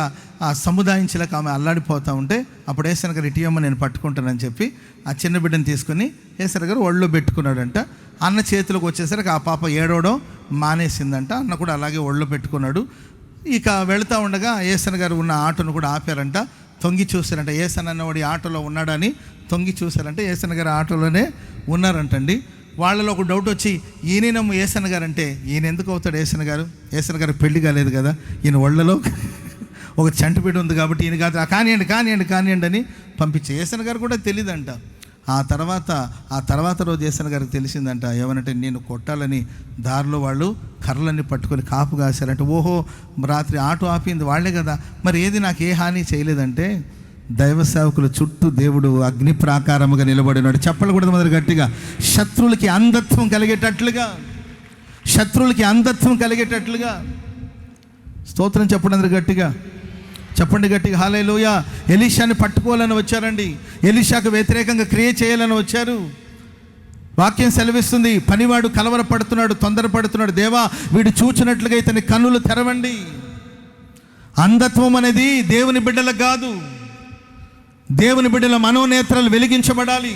సముదాయించలేక ఆమె అల్లాడిపోతూ ఉంటే అప్పుడు యేసన్న గారు ఇటీయమ్మ నేను పట్టుకుంటానని చెప్పి ఆ చిన్న బిడ్డను తీసుకుని యేసన్న గారు ఒళ్ళో పెట్టుకున్నాడంట. అన్న చేతిలోకి వచ్చేసరికి ఆ పాప ఏడవడం మానేసిందంట. అన్న కూడా అలాగే ఒళ్ళో పెట్టుకున్నాడు. ఇక వెళుతూ ఉండగా యేసన్న గారు ఉన్న ఆటోను కూడా ఆపారంట. తొంగి చూశారంట, యేసన్న అన్నవాడి ఆటోలో ఉన్నాడని తొంగి చూశారంటే యేసన్న గారు ఆటోలోనే ఉన్నారంటండి. వాళ్ళలో ఒక డౌట్ వచ్చి ఈయనమ్మ యేసన్న గారు అంటే ఈయన ఎందుకు అవుతాడు యేసన్న గారు? యేసన్న గారు పెళ్లి కాలేదు కదా, ఈయన ఒళ్ళలో ఒక చంటి బిడ్డ ఉంది కాబట్టి ఈయన కాదు, కానివ్వండి అని పంపించే. యేసన్న గారు కూడా తెలియదంట. ఆ తర్వాత రోజు యేసన్న గారికి తెలిసిందంట. ఏమనంటే నేను కొట్టాలని దారిలో వాళ్ళు కర్రలన్నీ పట్టుకొని కాపు కాశారంటే, ఓహో రాత్రి ఆటో ఆపింది వాళ్ళే కదా, మరి ఏది నాకు ఏ హాని చేయలేదంటే దైవ సేవకుల చుట్టూ దేవుడు అగ్ని ప్రాకారముగా నిలబడినాడు. చెప్పలు కూడా మొదలు గట్టిగా, శత్రువులకి అంధత్వం కలిగేటట్లుగా స్తోత్రం చెప్పండి గట్టిగా, చెప్పండి గట్టిగా హల్లెలూయా. ఎలీషాని పట్టుకోవాలని వచ్చారండి. ఎలీషాకు వ్యతిరేకంగా క్రియ చేయాలని వచ్చారు. వాక్యం సెలవిస్తుంది, పనివాడు కలవరపడుతున్నాడు, తొందరపడుతున్నాడు, దేవా వీడు చూచినట్లుగా ఇతని కన్నులు తెరవండి. అంధత్వం అనేది దేవుని బిడ్డలకు కాదు. దేవుని బిడ్డల మనోనేత్రాలు వెలిగించబడాలి.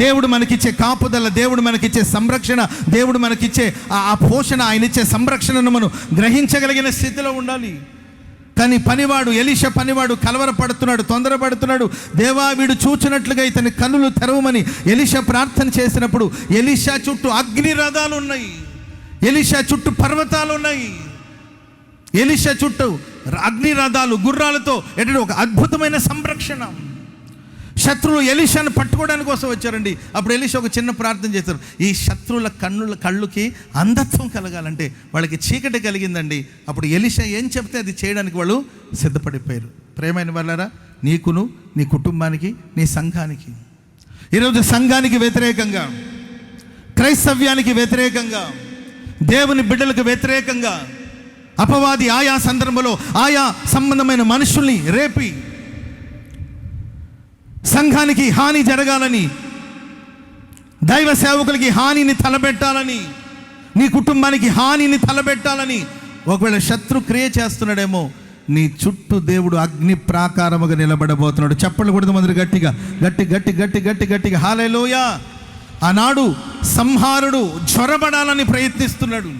దేవుడు మనకిచ్చే కాపుదల, దేవుడు మనకిచ్చే సంరక్షణ, దేవుడు మనకిచ్చే ఆ పోషణ, ఆయన ఇచ్చే సంరక్షణను మనం గ్రహించగలిగిన స్థితిలో ఉండాలి. కానీ ఎలీషా పనివాడు కలవరపడుతున్నాడు, తొందరపడుతున్నాడు, దేవా వీడు చూచినట్లుగా ఇతని కన్నులు తెరవమని ఎలీషా ప్రార్థన చేసినప్పుడు ఎలీషా చుట్టూ అగ్ని రథాలు ఉన్నాయి, ఎలీషా చుట్టూ పర్వతాలు ఉన్నాయి, ఎలీషా చుట్టూ అగ్ని రథాలు గుర్రాలతో ఎటువంటి ఒక అద్భుతమైన సంరక్షణ. శత్రువులు ఎలీషాను పట్టుకోవడానికి కోసం వచ్చారండి. అప్పుడు ఎలీషా ఒక చిన్న ప్రార్థన చేశారు, ఈ శత్రువుల కళ్ళుకి అంధత్వం కలగాలంటే వాళ్ళకి చీకటి కలిగిందండి. అప్పుడు ఎలీషా ఏం చెప్తే అది చేయడానికి వాళ్ళు సిద్ధపడిపోయారు. ప్రేమైన వాళ్ళారా, నీకును నీ కుటుంబానికి నీ సంఘానికి ఈరోజు సంఘానికి వ్యతిరేకంగా, క్రైస్తవ్యానికి వ్యతిరేకంగా, దేవుని బిడ్డలకు వ్యతిరేకంగా అపవాది ఆయా సందర్భంలో ఆయా సంబంధమైన మనుషుల్ని రేపి సంఘానికి హాని జరగాలని, దైవ సేవకులకి హానిని తలబెట్టాలని, నీ కుటుంబానికి హానిని తలబెట్టాలని ఒకవేళ శత్రు క్రియ చేస్తున్నాడేమో, నీ చుట్టూ దేవుడు అగ్ని ప్రాకారముగా నిలబడబోతున్నాడు. చెప్పలు కూడా మంది గట్టిగా గట్టిగా హల్లెలూయా. ఆనాడు సంహారుడు జ్వరబడాలని ప్రయత్నిస్తున్నాడు.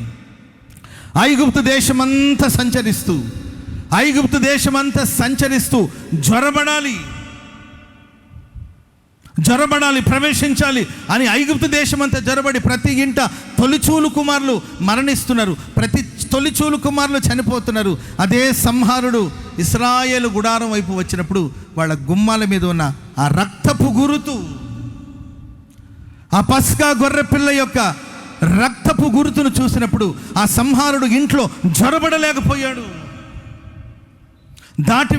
ఐగుప్తు దేశమంతా సంచరిస్తూ జ్వరబడాలి, ప్రవేశించాలి అని ఐగుప్తు దేశమంతా జ్వరబడి ప్రతి ఇంట తొలిచూలు కుమారులు మరణిస్తున్నారు, ప్రతి తొలిచూలు కుమారులు చనిపోతున్నారు. అదే సంహారుడు ఇశ్రాయేలు గుడారం వైపు వచ్చినప్పుడు వాళ్ళ గుమ్మాల మీద ఉన్న ఆ రక్తపు గురుతు, ఆ పస్కా గొర్రె పిల్ల యొక్క రక్తపు గురుతును చూసినప్పుడు ఆ సంహారుడు ఇంట్లో జ్వరబడలేకపోయాడు. దాటి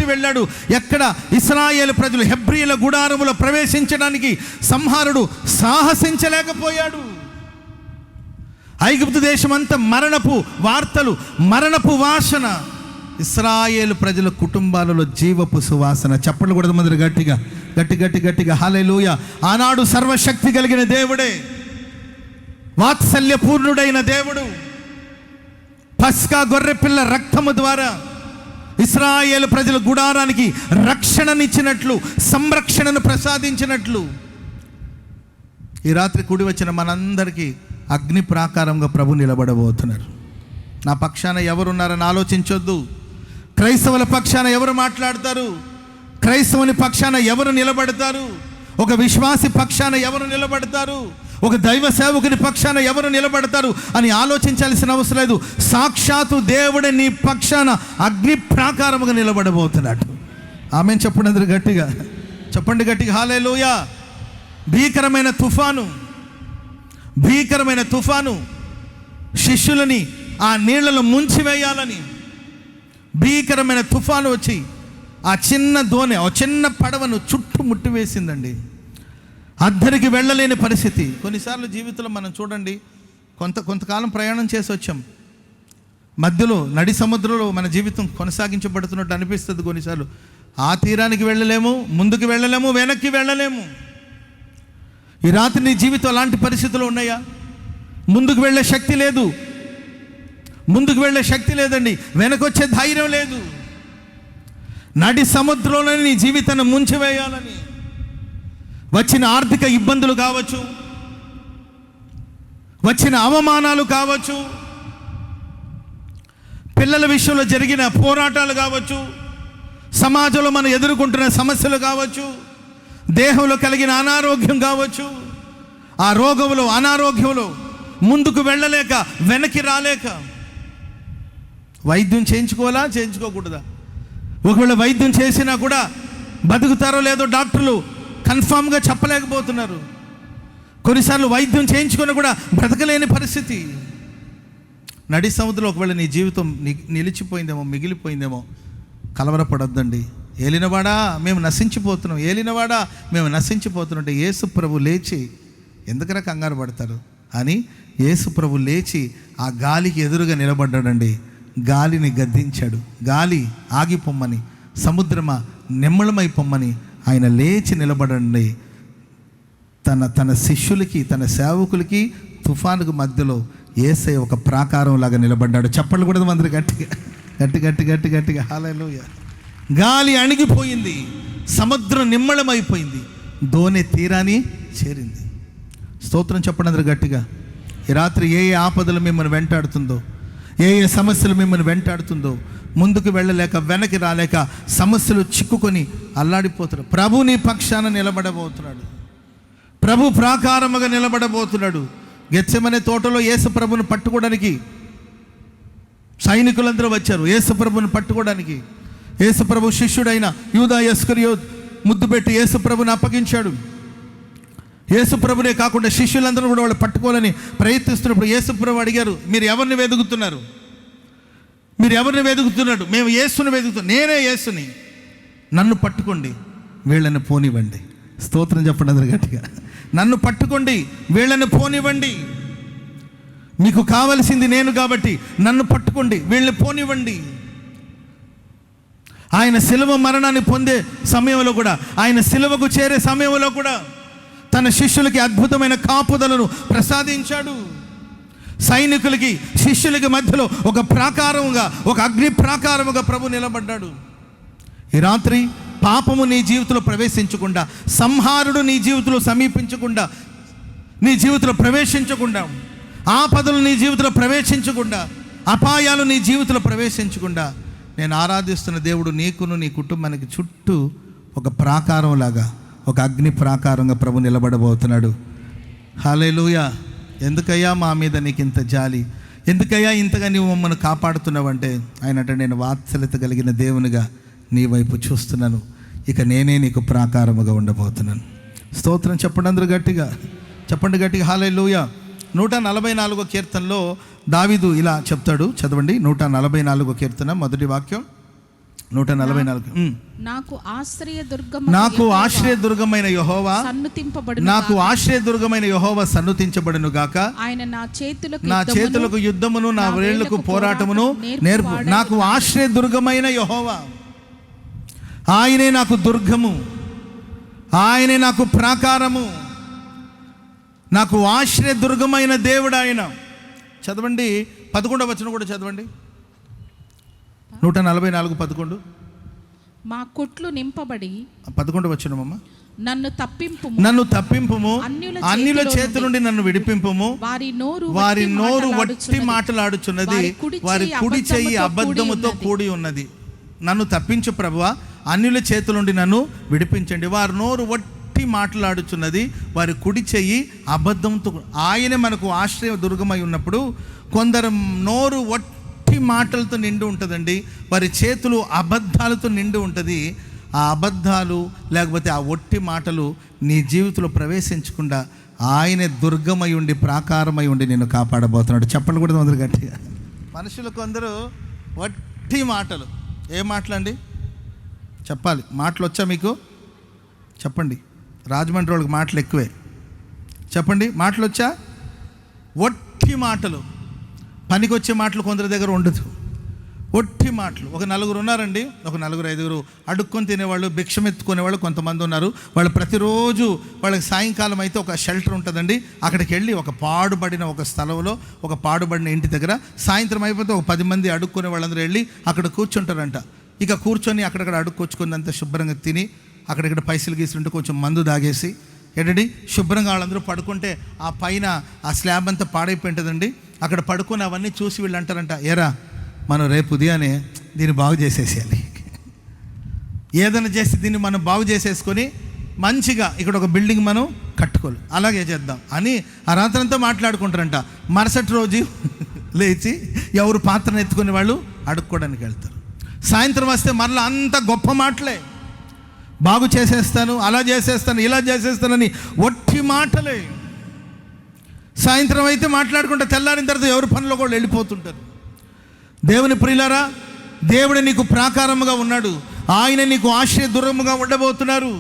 వెళ్ళాడు. ఎక్కడ ఇశ్రాయేలు ప్రజలు హెబ్రీల గుడారములో ప్రవేశించడానికి సంహారుడు సాహసించలేకపోయాడు. ఐగుప్తు దేశమంతా మరణపు వార్తలు, మరణపు వాసన, ఇశ్రాయేలు ప్రజల కుటుంబాలలో జీవపు సువాసన. చప్పట్లు కూడా మంది గట్టిగా గట్టి గట్టి గట్టిగా హల్లెలూయా. ఆనాడు సర్వశక్తి కలిగిన దేవుడే, వాత్సల్యపూర్ణుడైన దేవుడు పస్కా గొర్రెపిల్ల రక్తము ద్వారా ఇశ్రాయేలు ప్రజల గుడారానికి రక్షణనిచ్చినట్లు, సంరక్షణను ప్రసాదించినట్లు ఈ రాత్రి కూడి వచ్చిన మనందరికీ అగ్ని ప్రాకారంగా ప్రభు నిలబడబోతున్నారు. నా పక్షాన ఎవరున్నారని ఆలోచించొద్దు. క్రైస్తవుల పక్షాన ఎవరు మాట్లాడతారు, క్రైస్తవుని పక్షాన ఎవరు నిలబడతారు, ఒక విశ్వాసి పక్షాన ఎవరు నిలబడతారు, ఒక దైవ సేవకుని పక్షాన ఎవరు నిలబడతారు అని ఆలోచించాల్సిన అవసరం లేదు. సాక్షాత్తు దేవుడే నీ పక్షాన అగ్ని ప్రాకారముగా నిలబడబోతున్నాడు. ఆమెను చెప్పండి అందరూ గట్టిగా, చెప్పండి గట్టిగా హల్లెలూయా. భీకరమైన తుఫాను శిష్యులని ఆ నీళ్లలో ముంచివేయాలని భీకరమైన తుఫాను వచ్చి ఆ చిన్న దోణి, ఆ చిన్న పడవను చుట్టుముట్టి వేసిందండి. అద్దరికి వెళ్ళలేని పరిస్థితి. కొన్నిసార్లు జీవితంలో మనం చూడండి, కొంతకాలం ప్రయాణం చేసి వచ్చాం, మధ్యలో నడి సముద్రంలో మన జీవితం కొనసాగించబడుతున్నట్టు అనిపిస్తుంది. కొన్నిసార్లు ఆ తీరానికి వెళ్ళలేము, ముందుకు వెళ్ళలేము, వెనక్కి వెళ్ళలేము. ఈ రాత్రి నీ జీవితం అలాంటి పరిస్థితులు ఉన్నాయా? ముందుకు వెళ్ళే శక్తి లేదు, ముందుకు వెళ్ళే శక్తి లేదండి, వెనకొచ్చే ధైర్యం లేదు. నడి సముద్రంలో నీ జీవితాన్ని ముంచివేయాలని వచ్చిన ఆర్థిక ఇబ్బందులు కావచ్చు, వచ్చిన అవమానాలు కావచ్చు, పిల్లల విషయంలో జరిగిన పోరాటాలు కావచ్చు, సమాజంలో మనం ఎదుర్కొంటున్న సమస్యలు కావచ్చు, దేహంలో కలిగిన అనారోగ్యం కావచ్చు, ఆ రోగంలో అనారోగ్యంలో ముందుకు వెళ్ళలేక వెనక్కి రాలేక వైద్యం చేయించుకోకూడదా? ఒకవేళ వైద్యం చేసినా కూడా బతుకుతారో లేదో డాక్టర్లు కన్ఫామ్గా చెప్పలేకపోతున్నారు. కొన్నిసార్లు వైద్యం చేయించుకొని కూడా బ్రతకలేని పరిస్థితి. నడి సముద్రంలో ఒకవేళ నీ జీవితం నిలిచిపోయిందేమో, మిగిలిపోయిందేమో, కలవరపడొద్దండి. ఏలినవాడా మేము నశించిపోతున్నట్టే యేసు ప్రభు లేచి, ఎందుకరా కంగారు పడతారు అని యేసు ప్రభు లేచి ఆ గాలికి ఎదురుగా నిలబడ్డాడండి. గాలిని గద్దించాడు, గాలి ఆగిపోమ్మని, సముద్రమా నిమ్మళమైపోమ్మని ఆయన లేచి నిలబడండి. తన శిష్యులకి, తన సేవకులకి తుఫానుకు మధ్యలో యేసయ్య ఒక ప్రాకారం లాగా నిలబడ్డాడు. చప్పట్లు కూడా అందరూ గట్టిగా హల్లెలూయా. గాలి అణిగిపోయింది, సముద్రం నిమ్మళమైపోయింది, దోణి తీరాన్ని చేరింది. స్తోత్రం చెప్పండి అందరూ గట్టిగా. ఈ రాత్రి ఏ ఆపదలు మిమ్మల్ని వెంటాడుతుందో, ఏ సమస్యలు మిమ్మల్ని వెంటాడుతుందో, ముందుకు వెళ్ళలేక వెనక్కి రాలేక సమస్యలు చిక్కుకొని అల్లాడిపోతున్నారు, ప్రభు నీ పక్షాన నిలబడబోతున్నాడు, ప్రభు ప్రాకారముగా నిలబడబోతున్నాడు. గెత్సెమనే తోటలో యేసు ప్రభుని పట్టుకోవడానికి సైనికులందరూ వచ్చారు. యేసు ప్రభుని పట్టుకోవడానికి యేసు ప్రభు శిష్యుడైన యూదా ఇస్కరియోతు ముద్దు పెట్టి యేసు ప్రభుని అప్పగించాడు. యేసు ప్రభునే కాకుండా శిష్యులందరూ కూడా వాళ్ళు పట్టుకోవాలని ప్రయత్నిస్తున్నప్పుడు యేసు ప్రభు అడిగారు, మీరు ఎవరిని వెతుకుతున్నారు? మేము యేసుని వెతుకుతున్నాం. నేనే యేసుని, నన్ను పట్టుకోండి, వీళ్ళని పోనివ్వండి. స్తోత్రం చెప్పండి అందరూ గట్టిగా. నన్ను పట్టుకోండి, వీళ్ళని పోనివ్వండి. మీకు కావలసింది నేను కాబట్టి నన్ను పట్టుకోండి, వీళ్ళని పోనివ్వండి. ఆయన శిలువ మరణాన్ని పొందే సమయంలో కూడా, ఆయన శిలువకు చేరే సమయంలో కూడా తన శిష్యులకి అద్భుతమైన కాపుదలను ప్రసాదించాడు. సైనికులకి శిష్యులకి మధ్యలో ఒక ప్రాకారముగా, ఒక అగ్ని ప్రాకారముగా ప్రభు నిలబడ్డాడు. ఈ రాత్రి పాపము నీ జీవితంలో ప్రవేశించకుండా, సంహారుడు నీ జీవితంలో సమీపించకుండా, నీ జీవితంలో ప్రవేశించకుండా, ఆపదలు నీ జీవితంలో ప్రవేశించకుండా, అపాయాలు నీ జీవితంలో ప్రవేశించకుండా, నేను ఆరాధిస్తున్న దేవుడు నీకును నీ కుటుంబానికి చుట్టూ ఒక ప్రాకారంలాగా, ఒక అగ్ని ప్రాకారంగా ప్రభు నిలబడబోతున్నాడు. హల్లెలూయా. ఎందుకయ్యా మా మీద నీకు ఇంత జాలి, ఎందుకయ్యా ఇంతగా నీవు మమ్మల్ని కాపాడుతున్నావంటే ఆయన అంటే, నేను వాత్సల్యత కలిగిన దేవునిగా నీ వైపు చూస్తున్నాను, ఇక నేనే నీకు ప్రాకారముగా ఉండబోతున్నాను. స్తోత్రం చెప్పండి అందరూ గట్టిగా, చెప్పండి గట్టిగా హల్లెలూయా. 144వ కీర్తనలో దావీదు ఇలా చెప్తాడు, చదవండి. 144వ కీర్తన మొదటి వాక్యం. 144. నాకు ఆశ్రయదుర్గమైన యెహోవా సన్నుతించబడును గాక. నా చేతులకు యుద్ధమును, నా వేళ్లకు పోరాటమును నేర్పు. నాకు ఆశ్రయదుర్గమైన యెహోవా, ఆయనే నాకు దుర్గము, ఆయనే నాకు ప్రాకారము, నాకు ఆశ్రయదుర్గమైన దేవుడు ఆయన. చదవండి 11వ వచనం కూడా చదవండి. 144, 11. మా కొట్లు నింపబడి 11వ వచనమమ్మ. నన్ను తప్పింపుము, అన్యుల చేతి నుండి నన్ను విడిపింపుము. వారి నోరు వట్టి మాటలాడుచున్నది, వారి కుడి చెయ్యి అబద్ధముతో కూడి ఉన్నది. నన్ను తప్పించు ప్రభువా, అన్యుల చేతుల నుండి నన్ను విడిపించండి. వారి నోరు వట్టి మాటలాడుచున్నది, వారి కుడి చెయ్యి అబద్ధంతో. ఆయనే మనకు ఆశ్రయ దుర్గమై ఉన్నప్పుడు కొందరు నోరు వట్టి మాటలతో నిండి ఉంటుందండి, వారి చేతులు అబద్ధాలతో నిండి ఉంటుంది. ఆ అబద్ధాలు లేకపోతే ఆ ఒట్టి మాటలు నీ జీవితంలో ప్రవేశించకుండా ఆయనే దుర్గమై ఉండి, ప్రాకారమై ఉండి నిన్ను కాపాడబోతున్నాడు. చెప్పండి కూడా అందరూ గట్టిగా. మనుషులు కొందరు వట్టి మాటలు. ఏ మాటలండి చెప్పాలి? మాటలు వచ్చా మీకు? చెప్పండి. రాజమండ్రి వాళ్ళకి మాటలు ఎక్కువే. చెప్పండి, మాటలు వచ్చా? ఒట్టి మాటలు, పనికి వచ్చే మాటలు కొందరి దగ్గర ఉండదు. ఒట్టి మాటలు. ఒక నలుగురు ఉన్నారండి, ఒక నలుగురు ఐదుగురు అడుక్కొని తినేవాళ్ళు, భిక్షం ఎత్తుకునేవాళ్ళు కొంతమంది ఉన్నారు. వాళ్ళు ప్రతిరోజు వాళ్ళకి సాయంకాలం అయితే ఒక షెల్టర్ ఉంటుందండి, అక్కడికి వెళ్ళి ఒక పాడుబడిన ఒక స్థలంలో, ఒక పాడుబడిన ఇంటి దగ్గర సాయంత్రం అయిపోతే ఒక 10 మంది అడుక్కునే వాళ్ళందరూ వెళ్ళి అక్కడ కూర్చుంటారంట. ఇక కూర్చొని అక్కడక్కడ అడుక్కొచ్చుకున్నంత శుభ్రంగా తిని, అక్కడిక్కడ పైసలు గీసుంటే కొంచెం మందు దాగేసి ఏంటండి శుభ్రంగా వాళ్ళందరూ పడుకుంటే ఆ పైన ఆ స్లాబ్ అంతా పాడైపోయింటుందండి. అక్కడ పడుకొని అవన్నీ చూసి వీళ్ళు అంటారంట, ఏరా మనం రేపు ఉదయాన్నే దీన్ని బాగు చేసేసేయాలి, ఏదైనా చేసి దీన్ని మనం బాగు చేసేసుకొని మంచిగా ఇక్కడ ఒక బిల్డింగ్ మనం కట్టుకోవాలి, అలాగే చేద్దాం అని ఆ రాత్రంతా మాట్లాడుకుంటారంట. మరుసటి రోజు లేచి ఎవరు పాత్రను ఎత్తుకునే వాళ్ళు అడుక్కోవడానికి వెళ్తారు. సాయంత్రం వస్తే మరలా అంత గొప్ప మాటలే, బాగు చేసేస్తాను, అలా చేసేస్తాను, ఇలా చేసేస్తానని ఒట్టి మాటలే. సాయంత్రం అయితే మాట్లాడుకుంటే తెల్లారిన తర్వాత ఎవరి పనిలో కూడా వెళ్ళిపోతుంటారు. దేవుని ప్రియులారా, దేవుడు నీకు ప్రాకారముగా ఉన్నాడు, ఆయన నీకు ఆశ్రయ దుర్గముగా ఉండబోతున్నారు,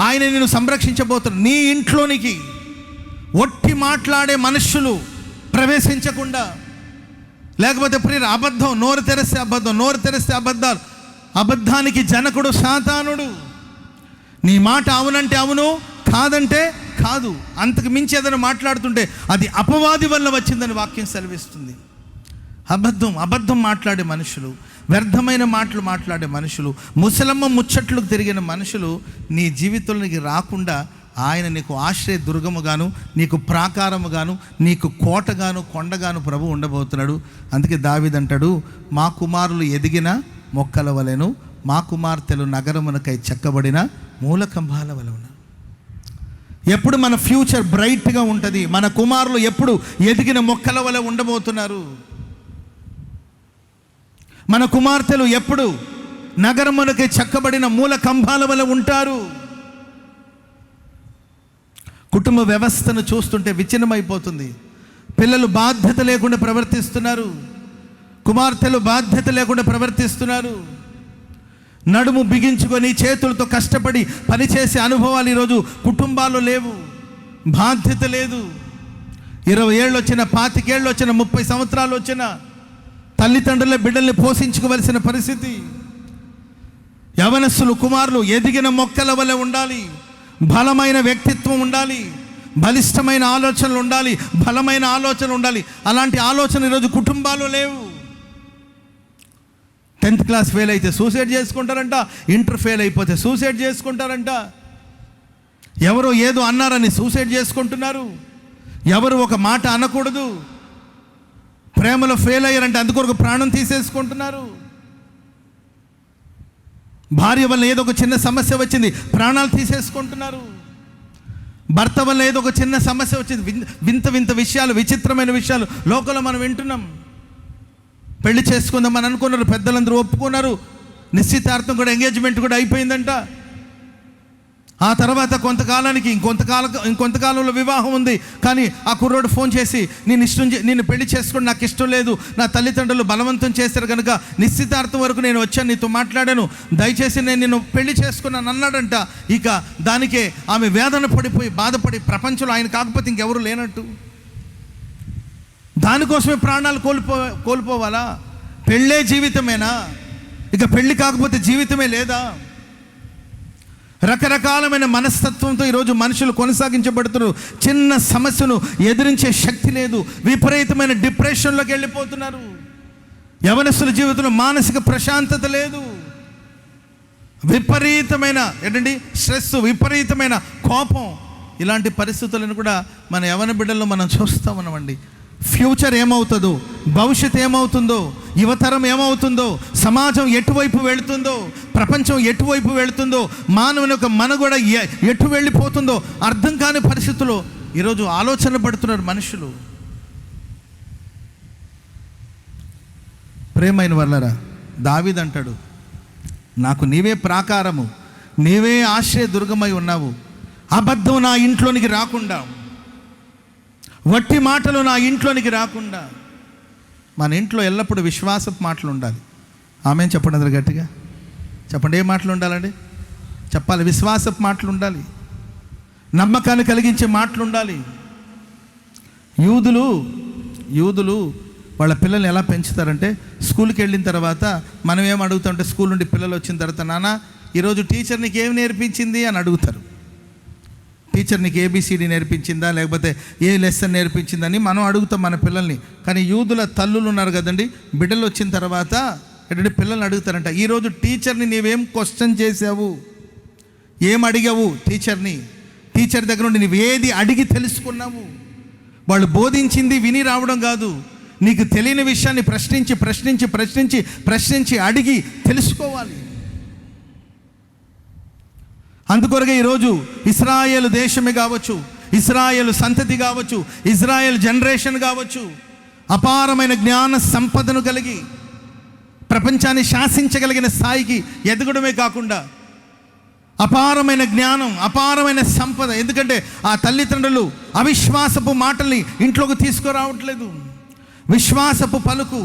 ఆయన నిన్ను సంరక్షించబోతున్నారు. నీ ఇంట్లోనికి ఒట్టి మాట్లాడే మనుష్యులు ప్రవేశించకుండా, లేకపోతే ప్రియుల అబద్ధం, నోరు తెరిస్తే అబద్ధం, నోరు తెరిస్తే అబద్ధాలు, అబద్ధానికి జనకుడు సాతానుడు. నీ మాట అవునంటే అవును, కాదంటే కాదు, అంతకు మించి ఏదైనా మాట్లాడుతుంటే అది అపవాది వల్ల వచ్చిందని వాక్యం సెలవిస్తుంది. అబద్ధం మాట్లాడే మనుషులు, వ్యర్థమైన మాటలు మాట్లాడే మనుషులు, ముసలమ్మ ముచ్చట్లకు తిరిగిన మనుషులు నీ జీవితంలోకి రాకుండా ఆయన నీకు ఆశ్రయ దుర్గముగాను, నీకు ప్రాకారముగాను, నీకు కోటగాను, కొండగాను ప్రభు ఉండబోతున్నాడు. అందుకే దావీదు అంటాడు, మా కుమారులు ఎదిగిన మొక్కల వలెను, మా కుమార్తెలు నగరమునకై చెక్కబడిన మూలకంబాల వలె ఉన్నారు. ఎప్పుడు మన ఫ్యూచర్ బ్రైట్గా ఉంటుంది. మన కుమారులు ఎప్పుడు ఎదిగిన మొక్కల వలె ఉండబోతున్నారు. మన కుమార్తెలు ఎప్పుడు నగరమునకి చెక్కబడిన మూల కంబాల వలె ఉంటారు. కుటుంబ వ్యవస్థను చూస్తుంటే విచ్ఛిన్నమైపోతుంది. పిల్లలు బాధ్యత లేకుండా ప్రవర్తిస్తున్నారు, కుమార్తెలు బాధ్యత లేకుండా ప్రవర్తిస్తున్నారు. నడుము బిగించుకొని చేతులతో కష్టపడి పనిచేసే అనుభవాలు ఈరోజు కుటుంబాల్లో లేవు. బాధ్యత లేదు. 20 ఏళ్ళు వచ్చిన, 25 ఏళ్ళు వచ్చిన, 30 సంవత్సరాలు వచ్చిన తల్లిదండ్రుల బిడ్డల్ని పోషించుకోవలసిన పరిస్థితి. యవనస్సులు, కుమారులు ఎదిగిన మొక్కల వలె ఉండాలి, బలమైన వ్యక్తిత్వం ఉండాలి, బలిష్టమైన ఆలోచనలు ఉండాలి, బలమైన ఆలోచనలు ఉండాలి. అలాంటి ఆలోచన ఈరోజు కుటుంబాలు లేవు. 10th క్లాస్ ఫెయిల్ అయితే సూసైడ్ చేసుకుంటారంట, ఇంటర్ ఫెయిల్ అయిపోతే సూసైడ్ చేసుకుంటారంట, ఎవరో ఏదో అన్నారని సూసైడ్ చేసుకుంటున్నారు, ఎవరు ఒక మాట అనకూడదు, ప్రేమలో ఫెయిల్ అయ్యారంటే అందుకొరకు ప్రాణం తీసేసుకుంటున్నారు. భార్య వల్ల ఏదో ఒక చిన్న సమస్య వచ్చింది, ప్రాణాలు తీసేసుకుంటున్నారు. భర్త వల్ల ఏదో ఒక చిన్న సమస్య వచ్చింది, వింత విషయాలు, విచిత్రమైన విషయాలు లోకంలో మనం వింటున్నాం. పెళ్లి చేసుకుందామని అనుకున్నారు, పెద్దలందరూ ఒప్పుకున్నారు, నిశ్చితార్థం కూడా, ఎంగేజ్మెంట్ కూడా అయిపోయిందంట. ఆ తర్వాత ఇంకొంతకాలంలో వివాహం ఉంది. కానీ ఆ కుర్రోడు ఫోన్ చేసి నిన్ను పెళ్లి చేసుకోండి, నాకు ఇష్టం లేదు, నా తల్లిదండ్రులు బలవంతం చేశారు కనుక నిశ్చితార్థం వరకు నేను వచ్చాను, నీతో మాట్లాడాను, దయచేసి నేను నిన్ను పెళ్లి చేసుకున్నాను అన్నాడంట. ఇక దానికే ఆమె వేదన పడిపోయి బాధపడి ప్రపంచంలో ఆయన కాకపోతే ఇంకెవరు లేనట్టు దానికోసమే ప్రాణాలు కోల్పోవాలా? పెళ్ళే జీవితమేనా? ఇక పెళ్ళి కాకపోతే జీవితమే లేదా? రకరకాలమైన మనస్తత్వంతో ఈరోజు మనుషులు కొనసాగించబడుతున్నారు. చిన్న సమస్యను ఎదిరించే శక్తి లేదు, విపరీతమైన డిప్రెషన్లోకి వెళ్ళిపోతున్నారు. యవనస్తుల జీవితంలో మానసిక ప్రశాంతత లేదు, విపరీతమైన స్ట్రెస్, విపరీతమైన కోపం. ఇలాంటి పరిస్థితులను కూడా మన యవన బిడ్డల్లో మనం చూస్తూ ఉన్నామండి. ఫ్యూచర్ ఏమవుతుందో, భవిష్యత్తు ఏమవుతుందో, యువతరం ఏమవుతుందో, సమాజం ఎటువైపు వెళుతుందో, ప్రపంచం ఎటువైపు వెళుతుందో, మానవుని యొక్క మనుగడ ఎటు వెళ్ళిపోతుందో అర్థం కాని పరిస్థితుల్లో ఈరోజు ఆలోచన పడుతున్నారు మనుషులు. ప్రేమైన వాళ్ళరా, దావీదు అంటాడు, నాకు నీవే ప్రాకారము, నీవే ఆశ్రయ దుర్గమై ఉన్నావు. అబద్ధం నా ఇంట్లోనికి రాకుండా, వట్టి మాటలు నా ఇంట్లోనికి రాకుండా. మన ఇంట్లో ఎల్లప్పుడూ విశ్వాసపు మాటలు ఉండాలి. ఆమెన్ చెప్పండి అందరు గట్టిగా చెప్పండి. ఏ మాటలు ఉండాలండి? చెప్పాలి. విశ్వాసపు మాటలు ఉండాలి, నమ్మకాన్ని కలిగించే మాటలు ఉండాలి. యూదులు వాళ్ళ పిల్లల్ని ఎలా పెంచుతారంటే, స్కూల్కి వెళ్ళిన తర్వాత మనం ఏం అడుగుతామంటే, స్కూల్ నుండి పిల్లలు వచ్చిన తర్వాత, నాన్న ఈరోజు టీచర్ నీకు ఏం నేర్పించింది అని అడుగుతారు. టీచర్ నీకు ఏబిసిడి నేర్పించిందా, లేకపోతే ఏ లెసన్ నేర్పించిందని మనం అడుగుతాం మన పిల్లల్ని. కానీ యూదుల తల్లులు ఉన్నారు కదండి, బిడ్డలు వచ్చిన తర్వాత పిల్లల్ని అడుగుతారంట, ఈరోజు టీచర్ని నీవేం క్వశ్చన్ చేసావు, ఏం అడిగావు టీచర్ దగ్గర నుండి నువ్వు ఏది అడిగి తెలుసుకున్నావు? వాళ్ళు బోధించింది విని రావడం కాదు, నీకు తెలియని విషయాన్ని ప్రశ్నించి అడిగి తెలుసుకోవాలి. అందుకొరగా ఈరోజు ఇశ్రాయేలు దేశమే కావచ్చు, ఇశ్రాయేలు సంతతి కావచ్చు, ఇజ్రాయేల్ జనరేషన్ కావచ్చు, అపారమైన జ్ఞాన సంపదను కలిగి ప్రపంచాన్ని శాసించగలిగిన స్థాయికి ఎదగడమే కాకుండా అపారమైన జ్ఞానం, అపారమైన సంపద. ఎందుకంటే ఆ తల్లిదండ్రులు అవిశ్వాసపు మాటల్ని ఇంట్లోకి తీసుకురావట్లేదు. విశ్వాసపు పలుకు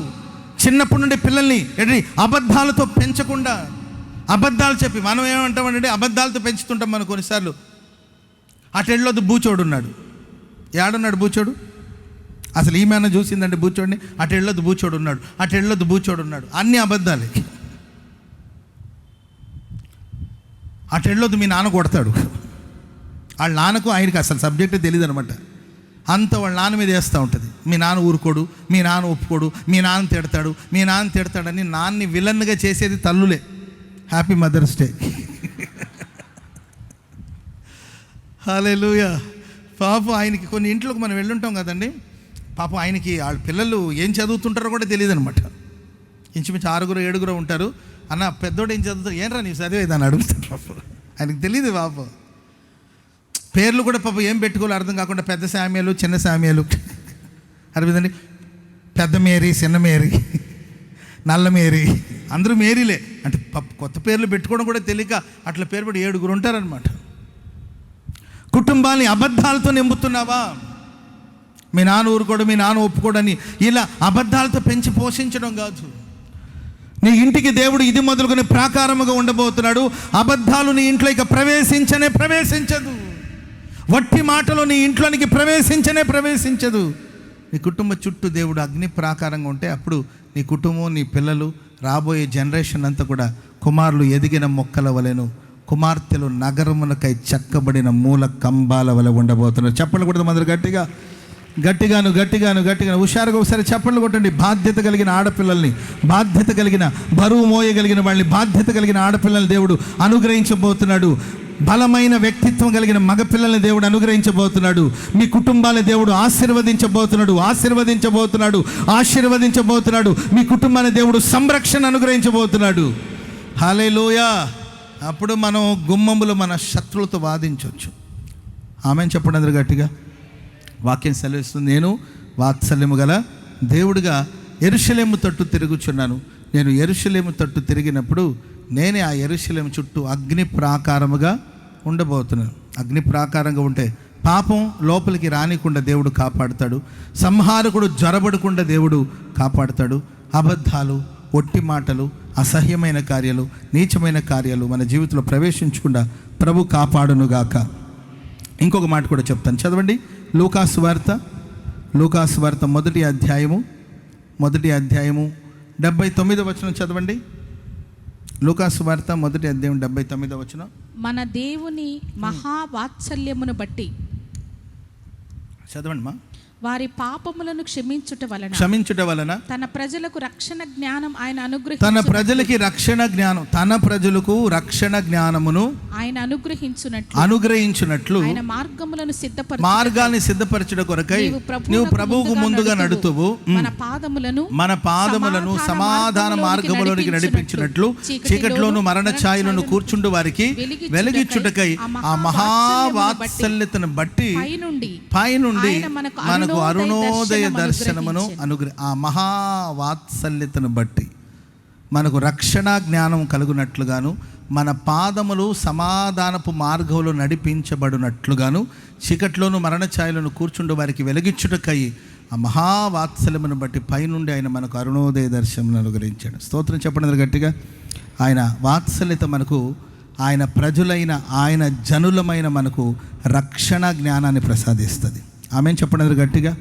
చిన్నప్పటి నుండి పిల్లల్ని అబద్ధాలతో పెంచకుండా, అబద్ధాలు చెప్పి మనం ఏమంటామంటే అబద్ధాలతో పెంచుతుంటాం. మనం కొన్నిసార్లు అటెళ్ళొద్దు బూచోడు ఉన్నాడు, ఏడున్నాడు బూచోడు, అసలు ఈమెన చూసిందంటే బూచోడిని, అటెళ్ళొద్దు బూచోడు ఉన్నాడు, అన్ని అబద్ధాలే. అటెళ్ళొద్దు మీ నాన్న కొడతాడు, వాళ్ళ నాన్నకు ఆయనకి అసలు సబ్జెక్టే తెలియదు అనమాట. అంత వాళ్ళ నాన్న మీద వేస్తూ ఉంటుంది. మీ నాన్న ఊరుకోడు, మీ నాన్న ఒప్పుకోడు, మీ నాన్న తిడతాడని నాన్ని విలన్గా చేసేది తల్లులే. Happy mothers day. హల్లెలూయా. పాపం ఆయనకి కొన్ని ఇంట్లోకి మనం వెళ్ళుంటాం కదండి, పాపం ఆయనకి వాళ్ళ పిల్లలు ఏం చదువుతుంటారో కూడా తెలియదు అనమాట. ఇంచుమించు 6-7 ఉంటారు. అన్న పెద్దోడు ఏం చదువుతారు, ఏంట్రా నీవు చదివేదని అడుగుతారు. పాపం ఆయనకి తెలియదు. పాపం పేర్లు కూడా పాపం ఏం పెట్టుకోవాలో అర్థం కాకుండా పెద్ద శామ్యాలు, చిన్న శామ్యాలు, అర్థమైందండి. పెద్ద మేరీ, చిన్న మేరీ, నల్ల మేరీ, అందరూ మేరీలే. అంటే కొత్త పేర్లు పెట్టుకోవడం కూడా తెలియక అట్లా పేరు పెట్టి 7 ఉంటారనమాట. కుటుంబాన్ని అబద్ధాలతో నింపుతున్నావా? మీ నాన్న ఊరుకోడు, మీ నాన్న ఒప్పుకోడని ఇలా అబద్ధాలతో పెంచి పోషించడం కాదు. నీ ఇంటికి దేవుడు ఇది మొదలుకొని ప్రాకారముగా ఉండబోతున్నాడు. అబద్ధాలు నీ ఇంట్లో ఇక ప్రవేశించదు. వట్టి మాటలు నీ ఇంట్లోనికి ప్రవేశించదు. నీ కుటుంబ చుట్టూ దేవుడు అగ్ని ప్రాకారంగా ఉంటే అప్పుడు నీ కుటుంబం, నీ పిల్లలు, రాబోయే జనరేషన్ అంతా కూడా కుమారులు ఎదిగిన మొక్కల వలెను, కుమార్తెలు నగరమునకై చెక్కబడిన మూల కంబాల వలె ఉండబోతున్నారు. చెప్పండి కూడా మందరు గట్టిగాను హుషారుగా ఒకసారి చప్పట్లు కొట్టండి. బాధ్యత కలిగిన ఆడపిల్లల్ని, బాధ్యత కలిగిన బరువు మోయగలిగిన వాళ్ళని, బాధ్యత కలిగిన ఆడపిల్లల్ని దేవుడు అనుగ్రహించబోతున్నాడు. బలమైన వ్యక్తిత్వం కలిగిన మగపిల్లల్ని దేవుడు అనుగ్రహించబోతున్నాడు. మీ కుటుంబాన్ని దేవుడు ఆశీర్వదించబోతున్నాడు. మీ కుటుంబాన్ని దేవుడు సంరక్షణ అనుగ్రహించబోతున్నాడు. హల్లెలూయా. అప్పుడు మనం గుమ్మములు మన శత్రువులతో వాదించవచ్చు. ఆమెన్ చెప్పండి అందరూ గట్టిగా. వాక్యం సెలవిస్తుంది, నేను వాత్సల్యము గల దేవుడిగా యెరూషలేము తట్టు తిరుగుచున్నాను. నేను యెరూషలేము తట్టు తిరిగినప్పుడు నేనే ఆ యెరూషలేము చుట్టూ అగ్ని ప్రాకారముగా ఉండబోతున్నాను. అగ్ని ప్రాకారంగా ఉంటే పాపం లోపలికి రానికుండా దేవుడు కాపాడుతాడు. సంహారకుడు జ్వరబడకుండా దేవుడు కాపాడుతాడు. అబద్ధాలు, ఒట్టి మాటలు, అసహ్యమైన కార్యాలు, నీచమైన కార్యాలు మన జీవితంలో ప్రవేశించకుండా ప్రభు కాపాడునుగాక. ఇంకొక మాట కూడా చెప్తాను, చదవండి. లూకాసు వార్త మొదటి అధ్యాయము 79వ వచనం చదవండి. లూకాసు వార్త మొదటి అధ్యాయం 79వ వచనం. మన దేవుని మహావాత్సల్యమును బట్టి చదవండి మా. వారి పాపములను క్షమించుట వలన తన ప్రజలకు రక్షణ జ్ఞానం ఆయన రక్షణ జ్ఞానమును ఆయన అనుగ్రహించునట్లు ఆయన మార్గాన్ని సిద్ధపరచుట కొరకై నీవు ప్రభువుకు ముందుగా నడుతువు మన పాదములను సమాధాన మార్గములోనికి నడిపించినట్లు చీకట్లోను మరణ ఛాయలను కూర్చుండు వారికి వెలిగించుటకై ఆ మహావాత్సల్యతను బట్టి పైనుండి మనకు అరుణోదయ దర్శనమును ఆ మహావాత్సల్యతను బట్టి మనకు రక్షణ జ్ఞానం కలుగునట్లుగాను, మన పాదములు సమాధానపు మార్గంలో నడిపించబడినట్లుగాను, చీకట్లోను మరణ ఛాయలను కూర్చుండు వారికి వెలిగించుటకై ఆ మహావాత్సల్యమును బట్టి పైనుండి ఆయన మనకు అరుణోదయ దర్శనం అనుగ్రహించాడు. స్తోత్రం చెప్పండి గట్టిగా. ఆయన వాత్సల్యత మనకు, ఆయన ప్రజలైన ఆయన జనులమైన మనకు రక్షణ జ్ఞానాన్ని ప్రసాదిస్తుంది. ఆమెను చెప్పండి గట్టిగా.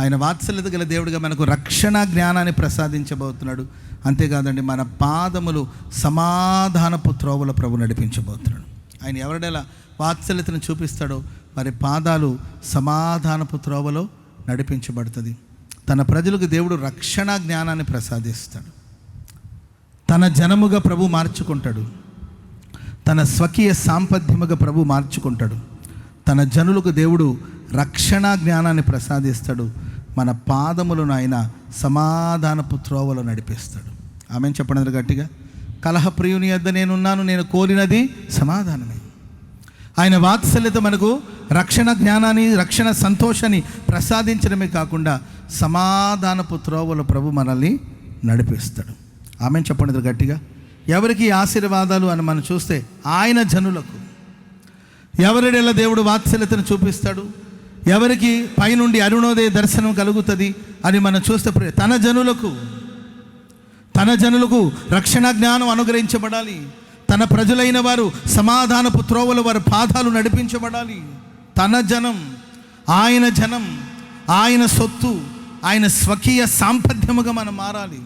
ఆయన వాత్సల్యత గల దేవుడిగా మనకు రక్షణ జ్ఞానాన్ని ప్రసాదించబోతున్నాడు. అంతేకాదండి, మన పాదములు సమాధానపు త్రోవల ప్రభు నడిపించబోతున్నాడు. ఆయన ఎవరిడెలా వాత్సల్యతను చూపిస్తాడో వారి పాదాలు సమాధానపు త్రోవలో నడిపించబడుతుంది. తన ప్రజలకు దేవుడు రక్షణ జ్ఞానాన్ని ప్రసాదిస్తాడు. తన జనముగా ప్రభు మార్చుకుంటాడు. తన స్వకీయ సాంపద్యముగా ప్రభు మార్చుకుంటాడు. తన జనులకు దేవుడు రక్షణ జ్ఞానాన్ని ప్రసాదిస్తాడు. మన పాదములను ఆయన సమాధానపు త్రోవలో నడిపిస్తాడు. ఆమెను చెప్పండి గట్టిగా. కలహప్రియుని యొద్ద నేనున్నాను, నేను కోరినది సమాధానమే. ఆయన వాత్సల్యత మనకు రక్షణ జ్ఞానాన్ని, రక్షణ సంతోషాన్ని ప్రసాదించడమే కాకుండా సమాధానపు త్రోవలో ప్రభు మనల్ని నడిపిస్తాడు. ఆమెను చెప్పండి గట్టిగా. ఎవరికి ఆశీర్వాదాలు అని మనం చూస్తే ఆయన జనులకు. ఎవరిడెలా దేవుడు వాత్సల్యతను చూపిస్తాడు, ఎవరికి పైనుండి అరుణోదయ దర్శనం కలుగుతుంది అని మనం చూస్తే తన జనులకు రక్షణ జ్ఞానం అనుగ్రహించబడాలి. తన ప్రజలైన వారు సమాధానపు త్రోవలు వారి పాదాలు నడిపించబడాలి. తన జనం, ఆయన సొత్తు, ఆయన స్వకీయ సాంపద్యముగా మనం మారాలి.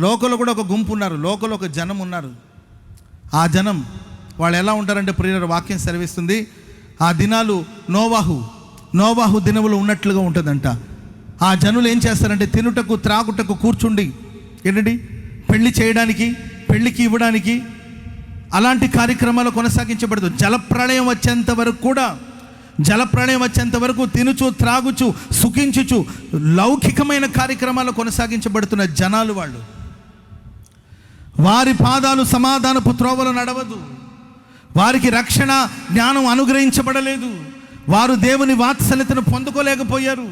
లోకలో కూడా ఒక గుంపు ఉన్నారు, లోకలో ఒక జనం ఉన్నారు. ఆ జనం వాళ్ళు ఎలా ఉంటారంటే ప్రియుల వాక్యం సెలవిస్తుంది, ఆ దినాలు నోవాహు దినములు ఉన్నట్లుగా ఉంటుందంట. ఆ జనులు ఏం చేస్తారంటే తినుటకు త్రాగుటకు కూర్చుండి ఏంటండి పెళ్లి చేయడానికి, పెళ్లికి ఇవ్వడానికి అలాంటి కార్యక్రమాలు కొనసాగించబడదు. జలప్రళయం వచ్చేంత వరకు తినుచు త్రాగుచు సుఖించుచు లౌకికమైన కార్యక్రమాలు కొనసాగించబడుతున్న జనాలు వాళ్ళు. వారి పాదాలు సమాధానపు త్రోవలో నడవదు. వారికి రక్షణ జ్ఞానం అనుగ్రహించబడలేదు. వారు దేవుని వాత్సల్యతను పొందుకోలేకపోయారు.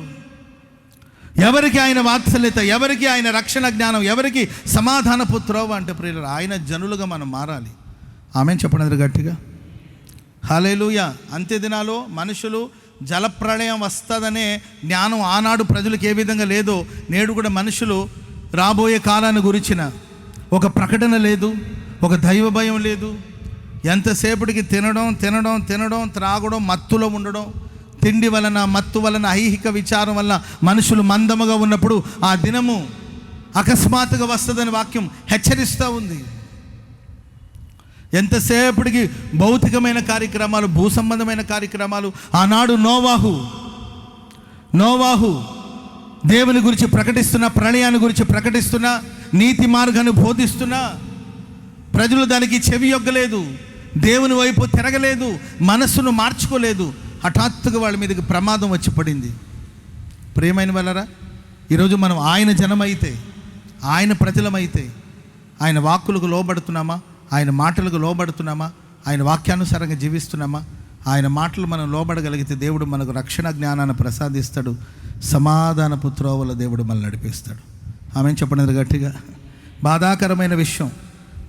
ఎవరికి ఆయన వాత్సల్యత, ఎవరికి ఆయన రక్షణ జ్ఞానం, ఎవరికి సమాధానపు త్రోవ అంటే ప్రియులారా ఆయన జనులుగా మనం మారాలి. ఆమెను చెప్పండి గట్టిగా. హల్లెలూయా. అంత్య దినాల్లో మనుషులు జలప్రళయం వస్తుందనే జ్ఞానం ఆనాడు ప్రజలకు ఏ విధంగా లేదో నేడు కూడా మనుషులు రాబోయే కాలాన్ని గురించిన ఒక ప్రకటన లేదు, ఒక దైవ భయం లేదు. ఎంతసేపటికి తినడం త్రాగడం, మత్తులో ఉండడం, తిండి వలన మత్తు వలన ఐహిక విచారం వల్ల మనుషులు మందముగా ఉన్నప్పుడు ఆ దినము అకస్మాత్తుగా వస్తుందని వాక్యం హెచ్చరిస్తూ ఉంది. ఎంతసేపటికి భౌతికమైన కార్యక్రమాలు, భూ సంబంధమైన కార్యక్రమాలు. ఆనాడు నోవాహు దేవుని గురించి ప్రకటిస్తున్నా, ప్రళయాన్ని గురించి ప్రకటిస్తున్నా, నీతి మార్గాన్ని బోధిస్తున్నా ప్రజలు దానికి చెవి యొగ్గలేదు, దేవుని వైపు తిరగలేదు, మనస్సును మార్చుకోలేదు. హఠాత్తుగా వాళ్ళ మీదకి ప్రమాదం వచ్చి పడింది. ప్రియమైన వాళ్ళరా, ఈరోజు మనం ఆయన జనమైతే, ఆయన ప్రజలమైతే ఆయన వాక్కులకు లోబడుతున్నామా, ఆయన మాటలకు లోబడుతున్నామా, ఆయన వాక్యానుసారంగా జీవిస్తున్నామా? ఆయన మాటలు మనం లోబడగలిగితే దేవుడు మనకు రక్షణ జ్ఞానాన్ని ప్రసాదిస్తాడు. సమాధానపు త్రోవల దేవుడు మనల్ని నడిపిస్తాడు. ఆమెను చెప్పండి గట్టిగా. బాధాకరమైన విషయం,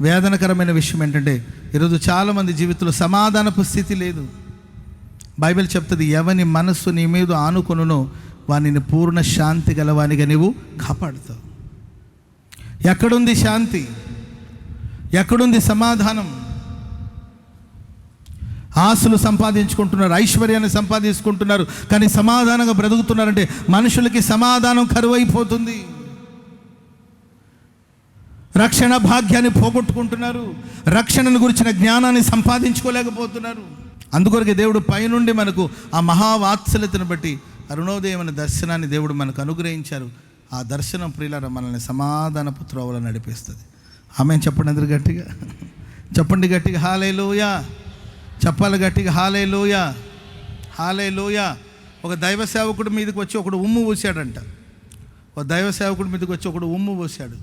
వేదనకరమైన విషయం ఏంటంటే ఈరోజు చాలామంది జీవితంలో సమాధానపు స్థితి లేదు. బైబిల్ చెప్తుంది, ఎవని మనస్సు నీ మీద ఆనుకొనునో వానిని పూర్ణ శాంతి గలవానిగా నీవు కాపాడుతావు. ఎక్కడుంది శాంతి? ఎక్కడుంది సమాధానం? ఆశలు సంపాదించుకుంటున్నారు, ఐశ్వర్యాన్ని సంపాదించుకుంటున్నారు, కానీ సమాధానంగా బ్రతుకుతున్నారంటే మనుషులకి సమాధానం కరువైపోతుంది. రక్షణ భాగ్యాన్ని పోగొట్టుకుంటున్నారు, రక్షణను గురించిన జ్ఞానాన్ని సంపాదించుకోలేకపోతున్నారు. అందుకొరకే దేవుడు పైనుండి మనకు ఆ మహావాత్సల్యతను బట్టి అరుణోదయమైన దర్శనాన్ని దేవుడు మనకు అనుగ్రహించారు. ఆ దర్శనం ప్రియులారా మనల్ని సమాధానపు త్రోవలో నడిపిస్తుంది. ఆమేన్ చెప్పండి అందరు గట్టిగా, చెప్పండి గట్టిగా హల్లెలూయా, చెప్పాలి గట్టిగా హల్లెలూయా, హల్లెలూయా. ఒక దైవ సేవకుడి మీదకి వచ్చి ఒకడు ఉమ్ము పోసాడంట. ఒక దైవ సేవకుడి మీదకి వచ్చి ఒకడు ఉమ్ము పోసాడు.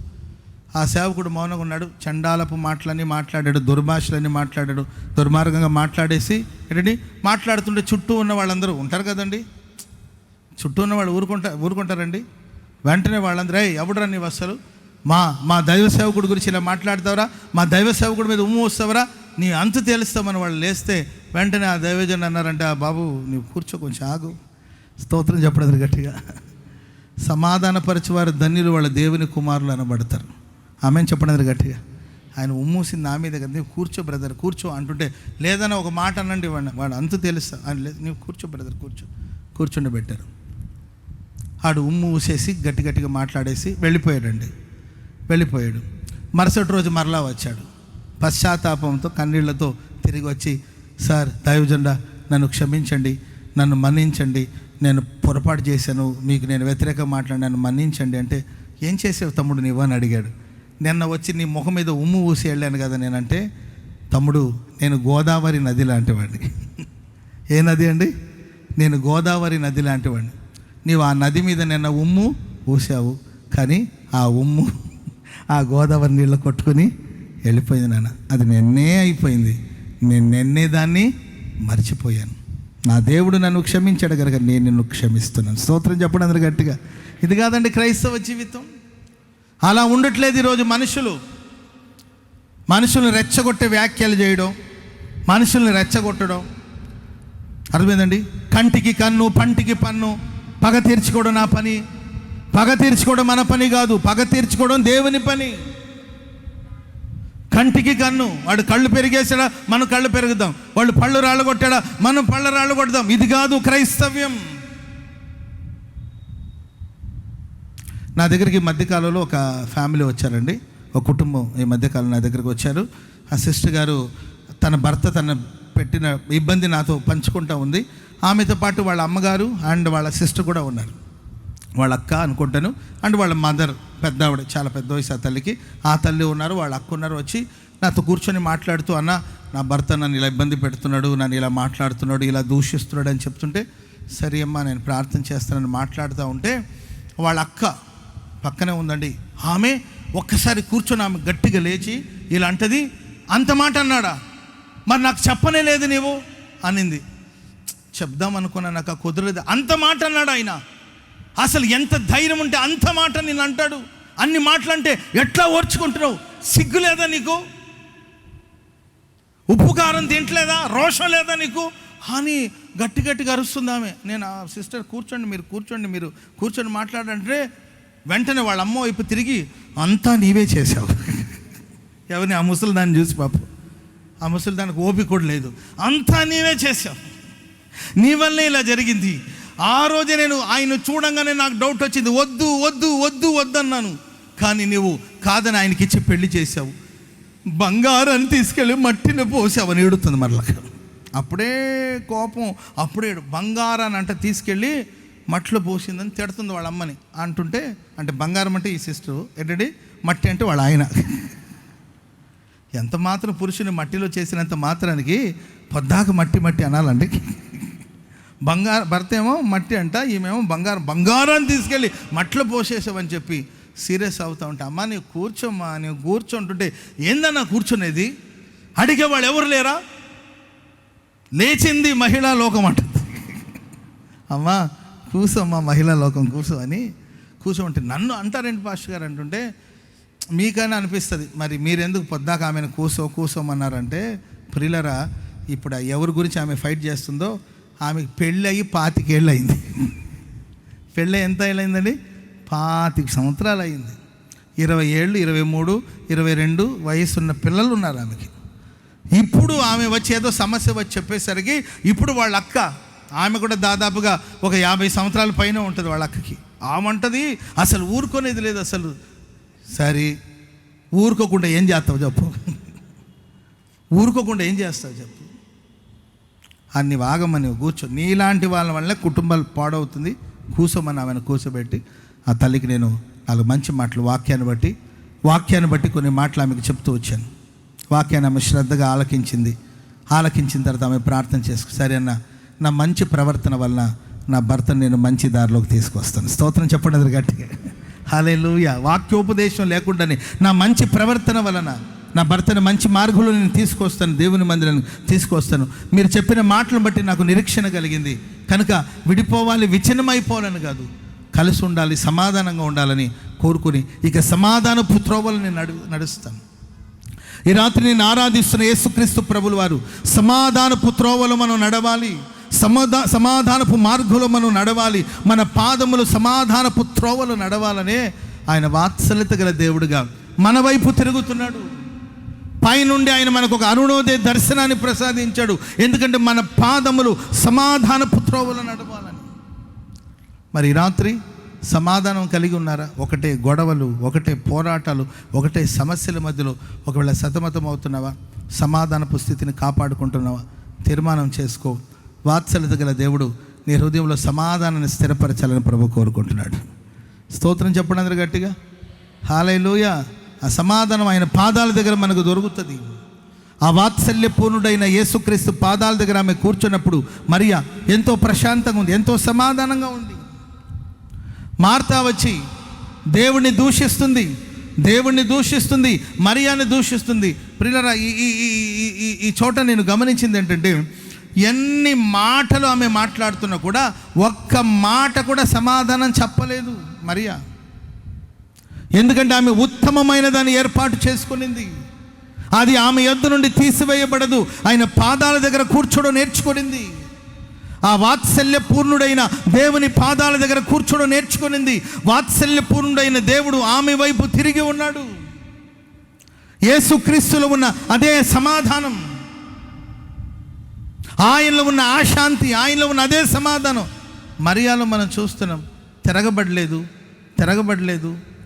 ఆ సేవకుడు మౌనంగా ఉన్నాడు. చండాలపు మాటలన్నీ మాట్లాడాడు, దుర్భాషలన్నీ మాట్లాడాడు, దుర్మార్గంగా మాట్లాడేసి ఏంటండి మాట్లాడుతుంటే చుట్టూ ఉన్న వాళ్ళందరూ ఉంటారు కదండి, చుట్టూ ఉన్న వాళ్ళు ఊరుకుంటారండి. వెంటనే వాళ్ళందరూ ఎవడరా నీవు అసలు మా దైవ సేవకుడి గురించి ఇలా మాట్లాడతావరా, మా దైవ సేవకుడి మీద ఉమ్ము వస్తావరా, నీ అంతు తేలుస్తామని వాళ్ళు లేస్తే వెంటనే ఆ దైవజన్ అన్నారంటే, ఆ బాబు నీవు కూర్చో, కొంచెం ఆగు. స్తోత్రం చెప్పడం గట్టిగా. సమాధానపరచువారు ధన్యులు, వాళ్ళ దేవుని కుమారులు అనబడతారు. ఆమెను చెప్పడం గట్టిగా. ఆయన ఉమ్మూసింది నా మీద కదా, నీవు కూర్చో బ్రదర్ కూర్చో అంటుంటే, లేదన్నా ఒక మాట అనండి వాడు అంతు తెలుస్తా అని, లేదు నీవు కూర్చో బ్రదర్ కూర్చుండి పెట్టారు. ఆడు ఉమ్ము ఊసేసి గట్టిగా మాట్లాడేసి వెళ్ళిపోయాడు. మరుసటి రోజు మరలా వచ్చాడు పశ్చాత్తాపంతో, కన్నీళ్లతో తిరిగి వచ్చి, సార్ దైవజనుడా నన్ను క్షమించండి, నన్ను మన్నించండి, నేను పొరపాటు చేశాను, మీకు నేను వ్యతిరేకంగా మాట్లాడి నన్ను మన్నించండి అంటే, ఏం చేసావు తమ్ముడు నీవు అని అడిగాడు. నిన్న వచ్చి నీ ముఖం మీద ఉమ్ము ఊసి వెళ్ళాను కదా నేనంటే, తమ్ముడు నేను గోదావరి నది లాంటివాడిని. ఏ నది అండి? నేను గోదావరి నది లాంటివాడిని. నీవు ఆ నది మీద నిన్న ఉమ్ము ఊసావు, కానీ ఆ ఉమ్ము ఆ గోదావరి నీళ్ళు కొట్టుకుని వెళ్ళిపోయింది నాన్న. అది నిన్నే అయిపోయింది, నేను నిన్నే దాన్ని మర్చిపోయాను. నా దేవుడు నన్ను క్షమించాడు కనుక నేను నిన్ను క్షమిస్తున్నాను. స్తోత్రం చెప్పండి అందరు గట్టిగా. ఇది కాదండి క్రైస్తవ జీవితం. అలా ఉండట్లేదు ఈరోజు. మనుషులను రెచ్చగొట్టే వ్యాఖ్యలు చేయడం, మనుషుల్ని రెచ్చగొట్టడం, అర్థమైందండి? కంటికి కన్ను, పంటికి పన్ను. పగ తీర్చుకోవడం నా పని. పగ తీర్చుకోవడం మన పని కాదు, పగ తీర్చుకోవడం దేవుని పని. కంటికి కన్ను, వాడు కళ్ళు పెరిగేసాడా మనం కళ్ళు పెరుగుదాం, వాళ్ళు పళ్ళు రాళ్ళు కొట్టాడా మనం పళ్ళ రాళ్ళు కొడదాం. ఇది కాదు క్రైస్తవ్యం. నా దగ్గరికి ఈ మధ్యకాలంలో ఒక ఫ్యామిలీ వచ్చారండి, ఒక కుటుంబం ఈ మధ్యకాలం నా దగ్గరికి వచ్చారు. ఆ సిస్టర్ గారు తన భర్త తన పెట్టిన ఇబ్బంది నాతో పంచుకుంటూ ఉంది. ఆమెతో పాటు వాళ్ళ అమ్మగారు అండ్ వాళ్ళ సిస్టర్ కూడా ఉన్నారు, వాళ్ళ అక్క అనుకుంటాను, అండ్ వాళ్ళ మదర్ పెద్ద ఆవిడ, చాలా పెద్ద వయసు ఆ తల్లికి. ఆ తల్లి ఉన్నారు, వాళ్ళ అక్క ఉన్నారు. వచ్చి నాతో కూర్చొని మాట్లాడుతూ, అన్న నా భర్త నన్ను ఇలా ఇబ్బంది పెడుతున్నాడు, నన్ను ఇలా మాట్లాడుతున్నాడు, ఇలా దూషిస్తున్నాడు అని చెప్తుంటే, సరే అమ్మా నేను ప్రార్థన చేస్తానని మాట్లాడుతూ ఉంటే, వాళ్ళ అక్క పక్కనే ఉందండి. ఆమె ఒక్కసారి కూర్చొని ఆమె గట్టిగా లేచి ఇలా అంటది, అంత మాట అన్నాడా, మరి నాకు చెప్పనే లేదు నీవు అనింది. చెప్దాం అనుకున్నా, నాకు కుదరలేదు. అంత మాట అన్నాడు ఆయన. అసలు ఎంత ధైర్యం ఉంటే అంత మాట నేను అంటాడు? అన్ని మాటలంటే ఎట్లా ఓర్చుకుంటున్నావు? సిగ్గు లేదా నీకు? ఉప్పు కారం తింటలేదా? రోషం లేదా నీకు అని గట్టిగా అరుస్తుంది ఆమె. నేను ఆ సిస్టర్ మీరు కూర్చొని మాట్లాడంటే వెంటనే వాళ్ళ అమ్మ వైపు తిరిగి, అంతా నీవే చేసావు. ఎవరిని? ఆ ముసలి దాన్ని చూసి, పాప ఆ ముసలి దానికి ఓపిక కూడా లేదు. అంతా నీవే చేసావు, నీ వల్లే ఇలా జరిగింది. ఆ రోజే నేను ఆయన చూడంగానే నాకు డౌట్ వచ్చింది, వద్దు వద్దు వద్దు వద్దు అన్నాను. కానీ నీవు కాదని ఆయనకి ఇచ్చి పెళ్లి చేసావు, బంగారాన్ని తీసుకెళ్ళి మట్టిని పోసావు అని ఏడుతుంది మరలా. అప్పుడే కోపం, అప్పుడే బంగారాన్ని అంటే తీసుకెళ్ళి మట్టిలో పోసిందని తిడుతుంది వాళ్ళ అమ్మని. అంటుంటే, అంటే బంగారం అంటే ఈ సిస్టర్, ఏంటంటే మట్టి అంటే వాళ్ళ ఆయన. ఎంత మాత్రం పురుషుని మట్టిలో చేసినంత మాత్రానికి పొద్దాక మట్టి అనాలండి. భర్త ఏమో మట్టి అంట, ఈమెమో బంగారాన్ని తీసుకెళ్ళి మట్టిలో పోసేసావని చెప్పి సీరియస్ అవుతా ఉంటే, అమ్మా నీవు కూర్చోమ్మా, నీవు కూర్చోంటుంటే, ఏందన్నా కూర్చునేది? అడిగేవాళ్ళు ఎవరు లేరా? లేచింది మహిళా లోకం అంటుంది. అమ్మా కూర్చోమ్మా, మహిళా లోకం కూర్చో అని కూర్చోమంటే, నన్ను అంటారేంటి పాస్టర్ గారు అంటుంటే, మీకైనా అనిపిస్తుంది, మరి మీరెందుకు పొద్దాక ఆమెను కూసోమన్నారంటే, ప్రియులరా, ఇప్పుడు ఎవరి గురించి ఆమె ఫైట్ చేస్తుందో, ఆమెకు పెళ్ళి అయ్యి 25 ఏళ్ళు అయింది. పెళ్ళి ఎంత ఏళ్ళైందండి? 25 సంవత్సరాలు అయింది. 20 ఏళ్ళు, 23, 22 వయసున్న పిల్లలు ఉన్నారు ఆమెకి. ఇప్పుడు ఆమె వచ్చి ఏదో సమస్య వచ్చి చెప్పేసరికి ఇప్పుడు వాళ్ళ అక్క, ఆమె కూడా దాదాపుగా ఒక 50 సంవత్సరాల పైన ఉంటుంది వాళ్ళ అక్కకి. ఆమంటది అసలు ఊరుకునేది లేదు అసలు. సరే, ఊరుకోకుండా ఏం చేస్తావు చెప్పు, ఊరుకోకుండా ఏం చేస్తావు చెప్పు, అన్ని వాగమని కూర్చో, నీలాంటి వాళ్ళ వల్ల కుటుంబాలు పాడవుతుంది, కూసోమని ఆమెను కూర్చోబెట్టి ఆ తల్లికి నేను 4 మంచి మాటలు వాక్యాన్ని బట్టి కొన్ని మాటలు ఆమెకు చెప్తూ వచ్చాను. వాక్యాన్ని ఆమె శ్రద్ధగా ఆలకించిన తర్వాత ఆమె ప్రార్థన చేసుకు, సరే అన్న, నా మంచి ప్రవర్తన వలన నా భర్తను నేను మంచి దారిలోకి తీసుకొస్తాను. స్తోత్రం చెప్పండి అది గట్టిగా. హల్లెలూయా. వాక్యోపదేశం లేకుండానే నా మంచి ప్రవర్తన వలన నా భర్తను మంచి మార్గంలో నేను తీసుకొస్తాను, దేవుని మందిరాన్ని తీసుకొస్తాను. మీరు చెప్పిన మాటలను బట్టి నాకు నిరీక్షణ కలిగింది కనుక విడిపోవాలి, విచ్ఛిన్నమైపోవాలని కాదు, కలిసి ఉండాలి, సమాధానంగా ఉండాలని కోరుకుని ఇక సమాధానపు త్రోవలు నేను నడుస్తాను. ఈ రాత్రి నేను ఆరాధిస్తున్న యేసుక్రీస్తు ప్రభులు వారు సమాధానపు త్రోవలు మనం నడవాలి, సమాధానపు మార్గంలో మనం నడవాలి, మన పాదములు సమాధానపు త్రోవలు నడవాలనే ఆయన వాత్సల్యత గల దేవుడుగా మన వైపు తిరుగుతున్నాడు. పైనుండి ఆయన మనకు ఒక అరుణోదయ దర్శనాన్ని ప్రసాదించాడు. ఎందుకంటే మన పాదములు సమాధానపు త్రోవలు నడవాలని. మరి ఈ రాత్రి సమాధానం కలిగి ఉన్నారా? ఒకటే గొడవలు, ఒకటే పోరాటాలు, ఒకటే సమస్యల మధ్యలో ఒకవేళ సతమతం అవుతున్నావా? సమాధానపు స్థితిని కాపాడుకుంటున్నావా? తీర్మానం చేసుకో. వాత్సల్యత గల దేవుడు నీ హృదయంలో సమాధానాన్ని స్థిరపరచాలని ప్రభు కోరుకుంటున్నాడు. స్తోత్రం చెప్పండి అందరూ గట్టిగా. హల్లెలూయా. ఆ సమాధానం ఆయన పాదాల దగ్గర మనకు దొరుకుతుంది. ఆ వాత్సల్యపూర్ణుడైన యేసుక్రీస్తు పాదాల దగ్గర ఆమె కూర్చున్నప్పుడు మరియా ఎంతో ప్రశాంతంగా ఉంది, ఎంతో సమాధానంగా ఉంది. మార్తా వచ్చి దేవుణ్ణి దూషిస్తుంది, మరియాని దూషిస్తుంది. ప్రియులారా, ఈ చోట నేను గమనించింది ఏంటంటే, ఎన్ని మాటలు ఆమె మాట్లాడుతున్నా కూడా ఒక్క మాట కూడా సమాధానం చెప్పలేదు మరియా. ఎందుకంటే ఆమె ఉత్తమమైన దాన్ని ఏర్పాటు చేసుకునింది. అది ఆమె యొద్ద నుండి తీసివేయబడదు. ఆయన పాదాల దగ్గర కూర్చోడం నేర్చుకునింది. ఆ వాత్సల్యపూర్ణుడైన దేవుని పాదాల దగ్గర కూర్చోడం నేర్చుకునింది. వాత్సల్యపూర్ణుడైన దేవుడు ఆమె వైపు తిరిగి ఉన్నాడు. యేసుక్రీస్తులో ఉన్న అదే సమాధానం, ఆయనలో ఉన్న ఆ శాంతి, ఆయనలో ఉన్న అదే సమాధానం మరియాలో మనం చూస్తున్నాం. తిరగబడలేదు,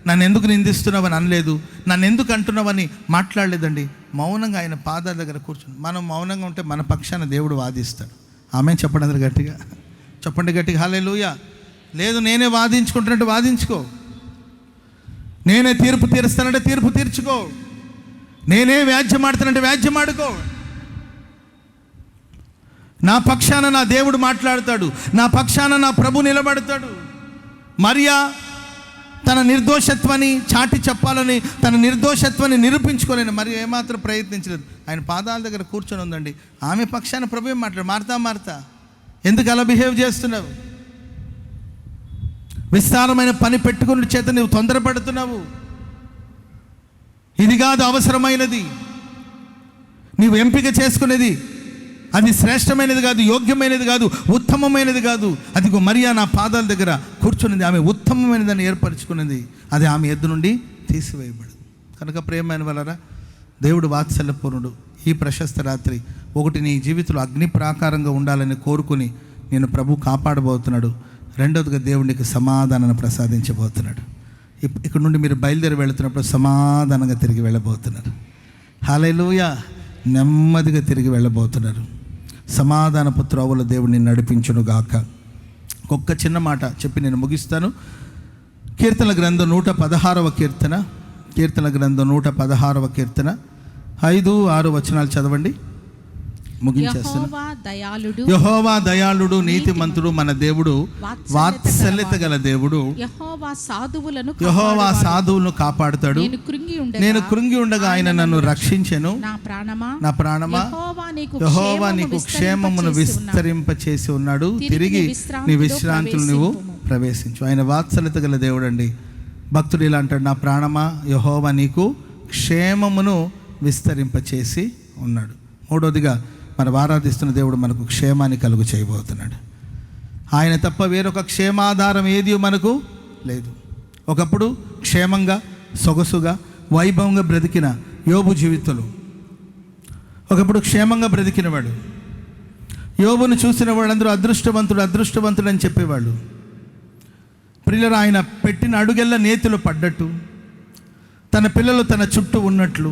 నన్ను ఎందుకు నిందిస్తున్నావని అనలేదు, నన్ను ఎందుకు అంటున్నావని మాట్లాడలేదండి. మౌనంగా ఆయన పాదాల దగ్గర కూర్చుని, మనం మౌనంగా ఉంటే మన పక్షాన దేవుడు వాదిస్తాడు. ఆమె చెప్పండి అందరు గట్టిగా, చెప్పండి గట్టిగా హల్లెలూయా. లేదు, నేనే వాదించుకుంటున్నట్టు వాదించుకో, నేనే తీర్పు తీరుస్తానంటే తీర్పు తీర్చుకో, నేనే వ్యాజ్యమాడుతానంటే వ్యాజ్యమాడుకో. నా పక్షాన నా దేవుడు మాట్లాడతాడు, నా పక్షాన నా ప్రభు నిలబడతాడు. మరియా తన నిర్దోషత్వాన్ని చాటి చెప్పాలని, తన నిర్దోషత్వాన్ని నిరూపించుకోలేని మరి ఏమాత్రం ప్రయత్నించలేదు. ఆయన పాదాల దగ్గర కూర్చొని ఉందండి. ఆమె పక్షాన ప్రభు ఏం మాట్లాడు, మార్తా ఎందుకు అలా బిహేవ్ చేస్తున్నావు? విస్తారమైన పని పెట్టుకున్న చేత నువ్వు తొందరపడుతున్నావు. ఇది కాదు అవసరమైనది, నీవు ఎంపిక చేసుకునేది అది శ్రేష్టమైనది కాదు, యోగ్యమైనది కాదు, ఉత్తమమైనది కాదు. అదిగో మరియా నా పాదాల దగ్గర కూర్చున్నది. ఆమె ఉత్తమమైనదని ఏర్పరచుకున్నది. అది ఆమె ఎద్దు నుండి తీసివేయబడదు. కనుక ప్రియమైన వాళ్ళరా, దేవుడు వాత్సల్యపూర్ణుడు. ఈ ప్రశస్త రాత్రి ఒకటి, నీ జీవితంలో అగ్ని ప్రాకారంగా ఉండాలని కోరుకుని నేను ప్రభు కాపాడబోతున్నాడు. రెండవదిగా దేవునికి సమాధానాన్ని ప్రసాదించబోతున్నాడు. ఇక్కడ నుండి మీరు బయలుదేరి వెళుతున్నప్పుడు సమాధానంగా తిరిగి వెళ్ళబోతున్నారు. హల్లెలూయా. నెమ్మదిగా తిరిగి వెళ్ళబోతున్నారు. సమాధానపు త్రోవలో దేవుడిని నడిపించును గాక. ఒక్క చిన్న మాట చెప్పి నేను ముగిస్తాను. కీర్తన గ్రంథం 116వ కీర్తన, 5-6 వచనాలు చదవండి, ముగించేస్తాను. యెహోవా దయాళుడు, నీతిమంతుడు, మన దేవుడు వాత్సల్యత గల దేవుడు. యెహోవా సాధువులను కాపాడుతాడు. నేను కృంగి ఉండగా ఆయన నన్ను రక్షించెను. నా ప్రాణమా, యెహోవా నీకు క్షేమమును విస్తరింపచేసి ఉన్నాడు. తిరిగి నీ విశ్రాంతులు నువ్వు ప్రవేశించు. ఆయన వాత్సల్యత గల దేవుడు అండి. భక్తుడు ఇలా అంటాడు, నా ప్రాణమా యెహోవా నీకు క్షేమమును విస్తరింపచేసి ఉన్నాడు. మూడవదిగా మనం ఆరాధిస్తున్న దేవుడు మనకు క్షేమాన్ని కలుగు చేయబోతున్నాడు. ఆయన తప్ప వేరొక క్షేమాధారం ఏది మనకు లేదు. ఒకప్పుడు క్షేమంగా, సొగసుగా, వైభవంగా బ్రతికిన యోబు జీవితంలో ఒకప్పుడు క్షేమంగా బ్రతికినవాడు. యోబును చూసిన వాళ్ళందరూ అదృష్టవంతుడు అదృష్టవంతుడు అని చెప్పేవాళ్ళు. ప్రియులారా, ఆయన పెట్టిన అడుగెల్ల నేతిలో పడ్డట్టు, తన పిల్లలు తన చుట్టూ ఉన్నట్లు,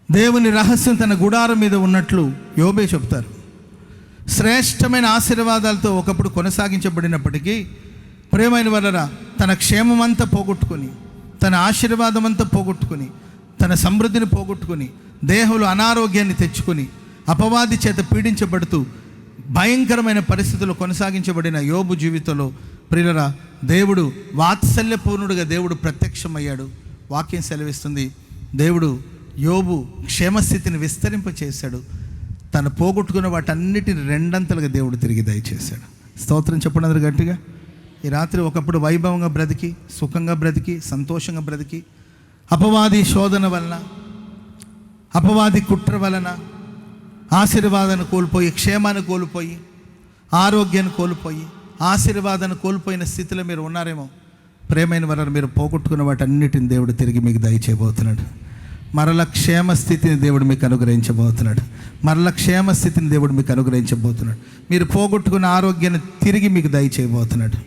దేవుని రహస్యం తన గుడారం మీద ఉన్నట్లు యోబే చెప్తారు. శ్రేష్టమైన ఆశీర్వాదాలతో ఒకప్పుడు కొనసాగించబడినప్పటికీ ప్రియమైన వాళ్ళరా, తన క్షేమమంతా పోగొట్టుకొని, తన ఆశీర్వాదం అంతా పోగొట్టుకొని, తన సమృద్ధిని పోగొట్టుకొని, దేహంలో అనారోగ్యాన్ని తెచ్చుకొని, అపవాది చేత పీడించబడుతూ భయంకరమైన పరిస్థితుల్లో కొనసాగించబడిన యోబు జీవితంలో ప్రియులరా, దేవుడు వాత్సల్యపూర్ణుడుగా దేవుడు ప్రత్యక్షమయ్యాడు. వాక్యం సెలవిస్తుంది, దేవుడు యోబు క్షేమస్థితిని విస్తరింపచేశాడు. తను పోగొట్టుకున్న వాటన్నిటిని రెండంతలుగా దేవుడు తిరిగి దయచేశాడు. స్తోత్రం చెప్పండి అందరూ గట్టిగా. ఈ రాత్రి ఒకప్పుడు వైభవంగా బ్రతికి, సుఖంగా బ్రతికి, సంతోషంగా బ్రతికి, అపవాది శోధన వలన, అపవాది కుట్ర వలన ఆశీర్వాదాన్ని కోల్పోయి, క్షేమాన్ని కోల్పోయి, ఆరోగ్యాన్ని కోల్పోయి, ఆశీర్వాదాన్ని కోల్పోయిన స్థితిలో మీరు ఉన్నారేమో. ప్రేమైన వారు, మీరు పోగొట్టుకున్న వాటన్నిటిని దేవుడు తిరిగి మీకు దయచేయబోతున్నాడు. మరల క్షేమ స్థితిని దేవుడు మీకు అనుగ్రహించబోతున్నాడు. మరల క్షేమ స్థితిని దేవుడు మీకు అనుగ్రహించబోతున్నాడు. మీరు పోగొట్టుకున్న ఆరోగ్యాన్ని తిరిగి మీకు దయచేయబోతున్నాడు.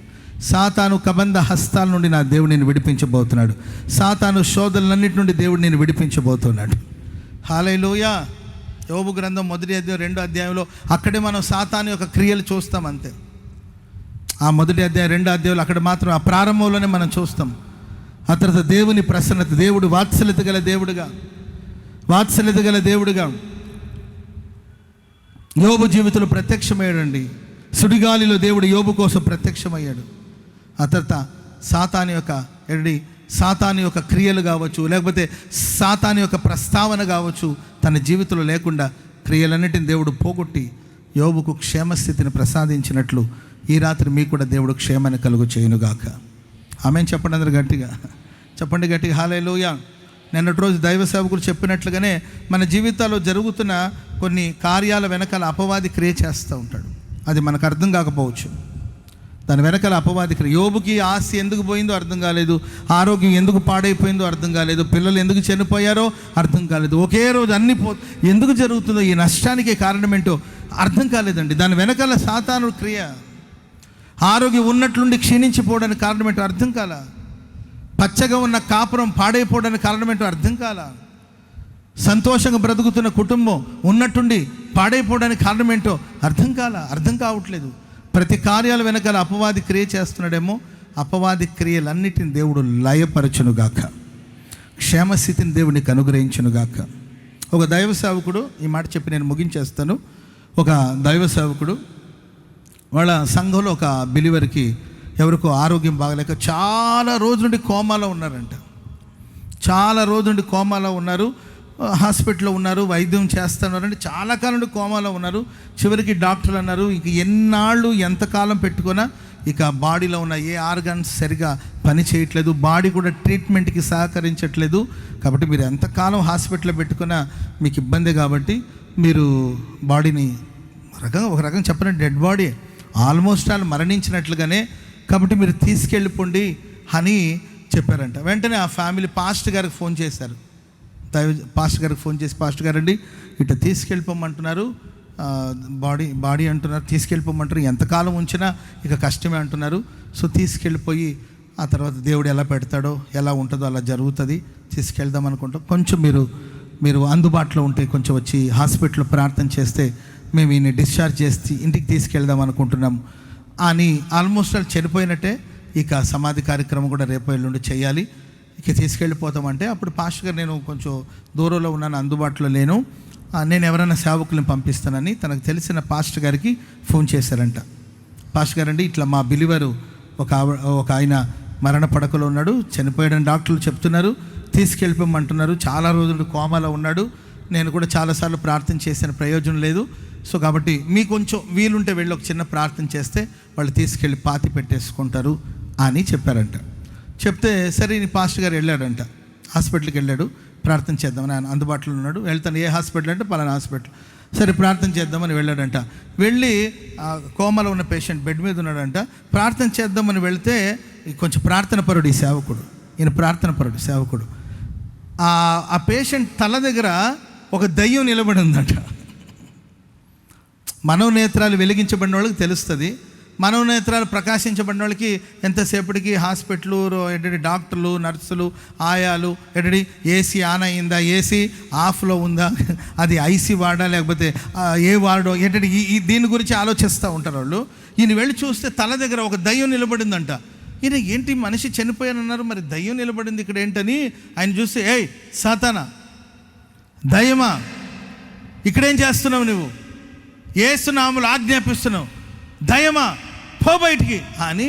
సాతాను కబంధ హస్తాల నుండి నా దేవుడు నేను విడిపించబోతున్నాడు. సాతాను శోధనలన్నిటి నుండి దేవుడు నేను విడిపించబోతున్నాడు. హల్లెలూయా. యోబు గ్రంథం 1వ అధ్యాయం 2వ అధ్యాయంలో అక్కడే మనం సాతాను యొక్క క్రియలు చూస్తాం. అంతే. ఆ 1వ అధ్యాయం 2వ అధ్యాయంలో అక్కడ మాత్రం ఆ ప్రారంభంలోనే మనం చూస్తాం. ఆ తర్వాత దేవుని ప్రసన్నత, దేవుడు వాత్సల్యత గల దేవుడుగా యోబు జీవితంలో ప్రత్యక్షమయ్యాడండి. సుడిగాలిలో దేవుడు యోబు కోసం ప్రత్యక్షమయ్యాడు. ఆ తర్వాత సాతాను యొక్క క్రియలు కావచ్చు, లేకపోతే సాతాను యొక్క ప్రస్తావన కావచ్చు, తన జీవితంలో లేకుండా క్రియలన్నిటిని దేవుడు పోగొట్టి యోబుకు క్షేమస్థితిని ప్రసాదించినట్లు ఈ రాత్రి మీకు కూడా దేవుడు క్షేమాన్ని కలుగు చేయునుగాక. ఆమేన్ చెప్పండి అందరూ గట్టిగా. చెప్పండి గట్టిగా హల్లెలూయా. నిన్నటి రోజు దైవ సేవకులు చెప్పినట్లుగానే మన జీవితాల్లో జరుగుతున్న కొన్ని కార్యాల వెనకాల అపవాది క్రియ చేస్తూ ఉంటాడు. అది మనకు అర్థం కాకపోవచ్చు. దాని వెనకాల అపవాది క్రియ. యోబుకి ఆస్తి ఎందుకు పోయిందో అర్థం కాలేదు, ఆరోగ్యం ఎందుకు పాడైపోయిందో అర్థం కాలేదు, పిల్లలు ఎందుకు చనిపోయారో అర్థం కాలేదు. ఒకే రోజు అన్ని ఎందుకు జరుగుతుందో, ఈ నష్టానికి కారణం ఏంటో అర్థం కాలేదండి. దాని వెనకాల సాతాను క్రియ. ఆరోగ్యం ఉన్నట్లుండి క్షీణించిపోవడానికి కారణం ఏంటో అర్థం కాల. పచ్చగా ఉన్న కాపురం పాడైపోవడానికి కారణం ఏంటో అర్థం కాల. సంతోషంగా బ్రతుకుతున్న కుటుంబం ఉన్నట్టుండి పాడైపోవడానికి కారణం ఏంటో అర్థం కావట్లేదు. ప్రతి కార్యాల వెనకాల అపవాది క్రియ చేస్తున్నాడేమో. అపవాది క్రియలన్నిటిని దేవుడు లయపరచునుగాక. క్షేమస్థితిని దేవునికి అనుగ్రహించునుగాక. ఒక దైవ సేవకుడు, ఈ మాట చెప్పి నేను ముగించేస్తాను. ఒక దైవ సేవకుడు వాళ్ళ సంఘంలో ఒక బిలీవర్కి ఎవరికో ఆరోగ్యం బాగలేక చాలా రోజుల నుండి కోమాలో ఉన్నారంట. చాలా రోజుల నుండి కోమాలో ఉన్నారు. హాస్పిటల్లో ఉన్నారు, వైద్యం చేస్తున్నారంటే చాలా కాలం నుండి కోమాలో ఉన్నారు. చివరికి డాక్టర్లు అన్నారు, ఇక ఎన్నాళ్ళు ఎంతకాలం పెట్టుకున్నా ఇక బాడీలో ఉన్న ఏ ఆర్గాన్స్ సరిగా పని చేయట్లేదు, బాడీ కూడా ట్రీట్మెంట్కి సహకరించట్లేదు, కాబట్టి మీరు ఎంతకాలం హాస్పిటల్లో పెట్టుకున్నా మీకు ఇబ్బంది, కాబట్టి మీరు బాడీని ఒక రకంగా చెప్పిన డెడ్ బాడీ ఆల్మోస్ట్ వాళ్ళు మరణించినట్లుగానే, కాబట్టి మీరు తీసుకెళ్ళిపోండి అని చెప్పారంట. వెంటనే ఆ ఫ్యామిలీ పాస్టర్ గారికి ఫోన్ చేశారు. పాస్టర్ గారికి ఫోన్ చేసి, పాస్టర్ గారండి ఇట్లా తీసుకెళ్ళిపోమంటున్నారు, బాడీ అంటున్నారు, తీసుకెళ్ళిపోమంటారు, ఎంతకాలం ఉంచినా ఇక కష్టమే అంటున్నారు. సో తీసుకెళ్ళిపోయి ఆ తర్వాత దేవుడు ఎలా పెడతాడో ఎలా ఉంటుందో అలా జరుగుతుంది, తీసుకెళ్దాం అనుకుంటాం. కొంచెం మీరు అందుబాటులో ఉంటే కొంచెం వచ్చి హాస్పిటల్లో ప్రార్థన చేస్తే మేము ఈయన డిశ్చార్జ్ చేసి ఇంటికి తీసుకెళ్దాం అనుకుంటున్నాం అని. ఆల్మోస్ట్ వాళ్ళు చనిపోయినట్టే. ఇక సమాధి కార్యక్రమం కూడా రేపు ఎల్లుండి చేయాలి, ఇక తీసుకెళ్ళిపోతామంటే అప్పుడు పాస్టర్ గారు, నేను కొంచెం దూరంలో ఉన్నాను, అందుబాటులో లేను, నేను ఎవరైనా సేవకులను పంపిస్తానని తనకు తెలిసిన పాస్టర్ గారికి ఫోన్ చేశారంట. పాస్టర్ గారండి ఇట్లా మా బిలీవరు ఒక ఆయన మరణ పడకలో ఉన్నాడు, చనిపోయాడని డాక్టర్లు చెప్తున్నారు, తీసుకెళ్ళిపోమంటున్నారు, చాలా రోజులు కోమాలో ఉన్నాడు, నేను కూడా చాలాసార్లు ప్రార్థన చేసిన ప్రయోజనం లేదు, సో కాబట్టి మీకు కొంచెం వీలుంటే వెళ్ళి ఒక చిన్న ప్రార్థన చేస్తే వాళ్ళు తీసుకెళ్ళి పాతి పెట్టేసుకుంటారు అని చెప్పారంట. చెప్తే సరే నీ పాస్టర్ గారు వెళ్ళాడంట, హాస్పిటల్కి వెళ్ళాడు, ప్రార్థన చేద్దామని. ఆయన అందుబాటులో ఉన్నాడు. వెళ్తాను, ఏ హాస్పిటల్ అంటే పలానా హాస్పిటల్. సరే ప్రార్థన చేద్దామని వెళ్ళాడంట. వెళ్ళి కోమలో ఉన్న పేషెంట్ బెడ్ మీద ఉన్నాడంట. ప్రార్థన చేద్దామని వెళ్తే కొంచెం ప్రార్థన పరుడు ఈ సేవకుడు, ఈయన ప్రార్థన పరుడు సేవకుడు. ఆ పేషెంట్ తల దగ్గర ఒక దయ్యం నిలబడి ఉందంట. మనోనేత్రాలు వెలిగించబడిన వాళ్ళకి తెలుస్తుంది. మనోనేత్రాలు ప్రకాశించబడిన వాళ్ళకి ఎంతసేపటికి హాస్పిటల్ ఏంటంటే డాక్టర్లు, నర్సులు, ఆయాలు ఏంటంటే ఏసీ ఆన్ అయిందా, ఏసీ ఆఫ్లో ఉందా, అది ఐసీ వార్డా లేకపోతే ఏ వార్డో ఏంటంటే దీని గురించి ఆలోచిస్తూ ఉంటారు వాళ్ళు. ఈయన వెళ్ళి చూస్తే తల దగ్గర ఒక దయ్యం నిలబడిందంట. ఈయన ఏంటి మనిషి చనిపోయానన్నారు, మరి దయ్యం నిలబడింది ఇక్కడ ఏంటని ఆయన చూస్తే, ఏయ్ సాతానా, దయ్యమా, ఇక్కడేం చేస్తున్నావు నువ్వు, యేసు నామములో ఆజ్ఞాపిస్తున్నావు, దయ్యమా పో బయటికి అని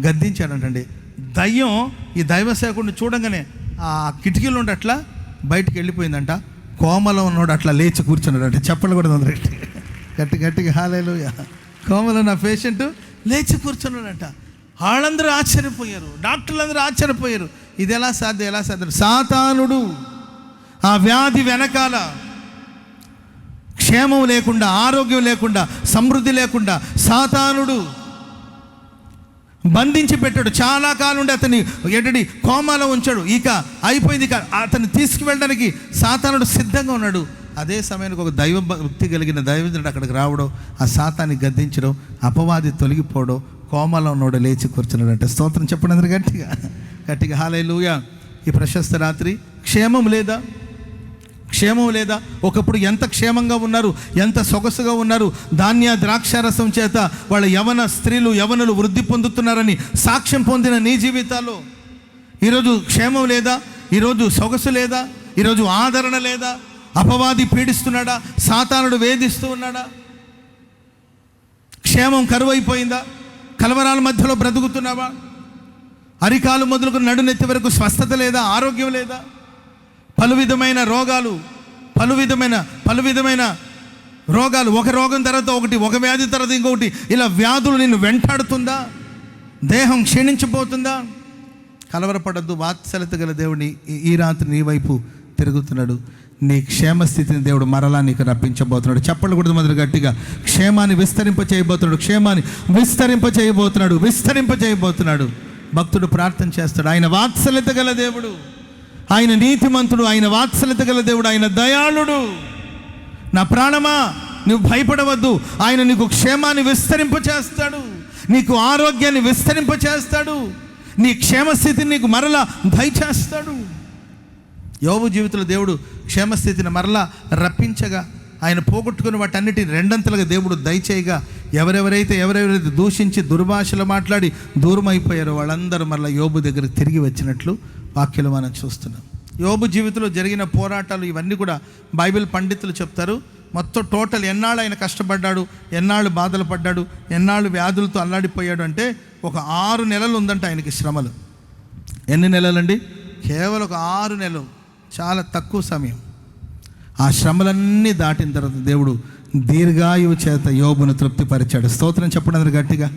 గద్దించాడంటండి. దయ్యం ఈ దైవ సేవకుడిని చూడంగానే ఆ కిటికీలు ఉండి అట్లా బయటికి వెళ్ళిపోయిందంట. కోమలో ఉన్నాడు అట్లా లేచి కూర్చున్నాడంటే. చెప్పలు కూడా గట్టి గట్టిగా హల్లెలూయా. కోమలో నా పేషెంట్ లేచి కూర్చున్నాడంట. వాళ్ళందరూ ఆశ్చర్యపోయారు, డాక్టర్లు అందరూ ఆశ్చర్యపోయారు. ఇది ఎలా సాధ్యం? సాతానుడు ఆ వ్యాధి వెనకాల క్షేమం లేకుండా, ఆరోగ్యం లేకుండా, సమృద్ధి లేకుండా సాతానుడు బంధించి పెట్టాడు. చాలా కాలం ఉండి అతన్ని ఏంటంటే కోమాలో ఉంచాడు. ఇక అయిపోయింది, ఇక అతన్ని తీసుకువెళ్ళడానికి సాతానుడు సిద్ధంగా ఉన్నాడు. అదే సమయానికి ఒక దైవ భక్తి కలిగిన దైవజనుడు అక్కడికి రావడం, ఆ సాతాన్ని గద్దించడం, అపవాది తొలగిపోవడం, కోమాలో ఉన్నాడు లేచి కూర్చున్నాడంటే. స్తోత్రం చెప్పండి అందరూ గట్టిగా హల్లెలూయా. ఈ ప్రశస్త రాత్రి క్షేమం లేదా? ఒకప్పుడు ఎంత క్షేమంగా ఉన్నారు, ఎంత సొగసుగా ఉన్నారు, ధాన్య ద్రాక్షారసం చేత వాళ్ళ యవన స్త్రీలు యవనులు వృద్ధి పొందుతున్నారని సాక్ష్యం పొందిన నీ జీవితాల్లో ఈరోజు క్షేమం లేదా? ఈరోజు సొగసు లేదా? ఈరోజు ఆదరణ లేదా? అపవాది పీడిస్తున్నాడా? సాతానుడు వేధిస్తూ ఉన్నాడా? క్షేమం కరువైపోయిందా? కలవరాల మధ్యలో బ్రతుకుతున్నావా? అరికాలు మొదలుకు నడునెత్తి వరకు స్వస్థత లేదా? ఆరోగ్యం లేదా? పలు విధమైన రోగాలు, పలు విధమైన రోగాలు, ఒక రోగం తర్వాత ఒకటి, ఒక వ్యాధి తర్వాత ఇంకొకటి, ఇలా వ్యాధులు నిన్ను వెంటాడుతుందా? దేహం క్షీణించిపోతుందా? కలవరపడద్దు. వాత్సల్యత గల దేవుడిని ఈ రాత్రి నీ వైపు తిరుగుతున్నాడు. నీ క్షేమస్థితిని దేవుడు మరలా నీకు రప్పించబోతున్నాడు. చెప్పలు కూడా మొదలు గట్టిగా. క్షేమాన్ని విస్తరింపచేయబోతున్నాడు. భక్తుడు ప్రార్థన చేస్తాడు. ఆయన వాత్సల్యత గల దేవుడు, ఆయన నీతిమంతుడు, ఆయన వాత్సల్యత గల దేవుడు, ఆయన దయాళుడు. నా ప్రాణమా నువ్వు భయపడవద్దు. ఆయన నీకు క్షేమాన్ని విస్తరింపచేస్తాడు, నీకు ఆరోగ్యాన్ని విస్తరింపచేస్తాడు, నీ క్షేమస్థితిని నీకు మరలా దయచేస్తాడు. యోబు జీవితంలో దేవుడు క్షేమస్థితిని మరలా రప్పించగా, ఆయన పోగొట్టుకుని వాటన్నిటిని రెండంతలుగా దేవుడు దయచేయగా, ఎవరెవరైతే దూషించి దుర్భాషలు మాట్లాడి దూరం అయిపోయారో వాళ్ళందరూ మరలా యోబు దగ్గరికి తిరిగి వచ్చినట్లు వాక్యలు మనం చూస్తున్నాం. యోబు జీవితంలో జరిగిన పోరాటాలు ఇవన్నీ కూడా బైబిల్ పండితులు చెప్తారు. మొత్తం టోటల్ ఎన్నాళ్ళు ఆయన కష్టపడ్డాడు, ఎన్నాళ్ళు బాధలు పడ్డాడు, ఎన్నాళ్ళు వ్యాధులతో అల్లాడిపోయాడు అంటే ఒక 6 నెలలు ఉందంట ఆయనకి శ్రమలు. ఎన్ని నెలలండి? కేవలం ఒక 6 నెలలు, చాలా తక్కువ సమయం. ఆ శ్రమలన్నీ దాటిన తర్వాత దేవుడు దీర్ఘాయువు చేత యోబును తృప్తిపరిచాడు. స్తోత్రం చెప్పండి అందరూ గట్టిగా.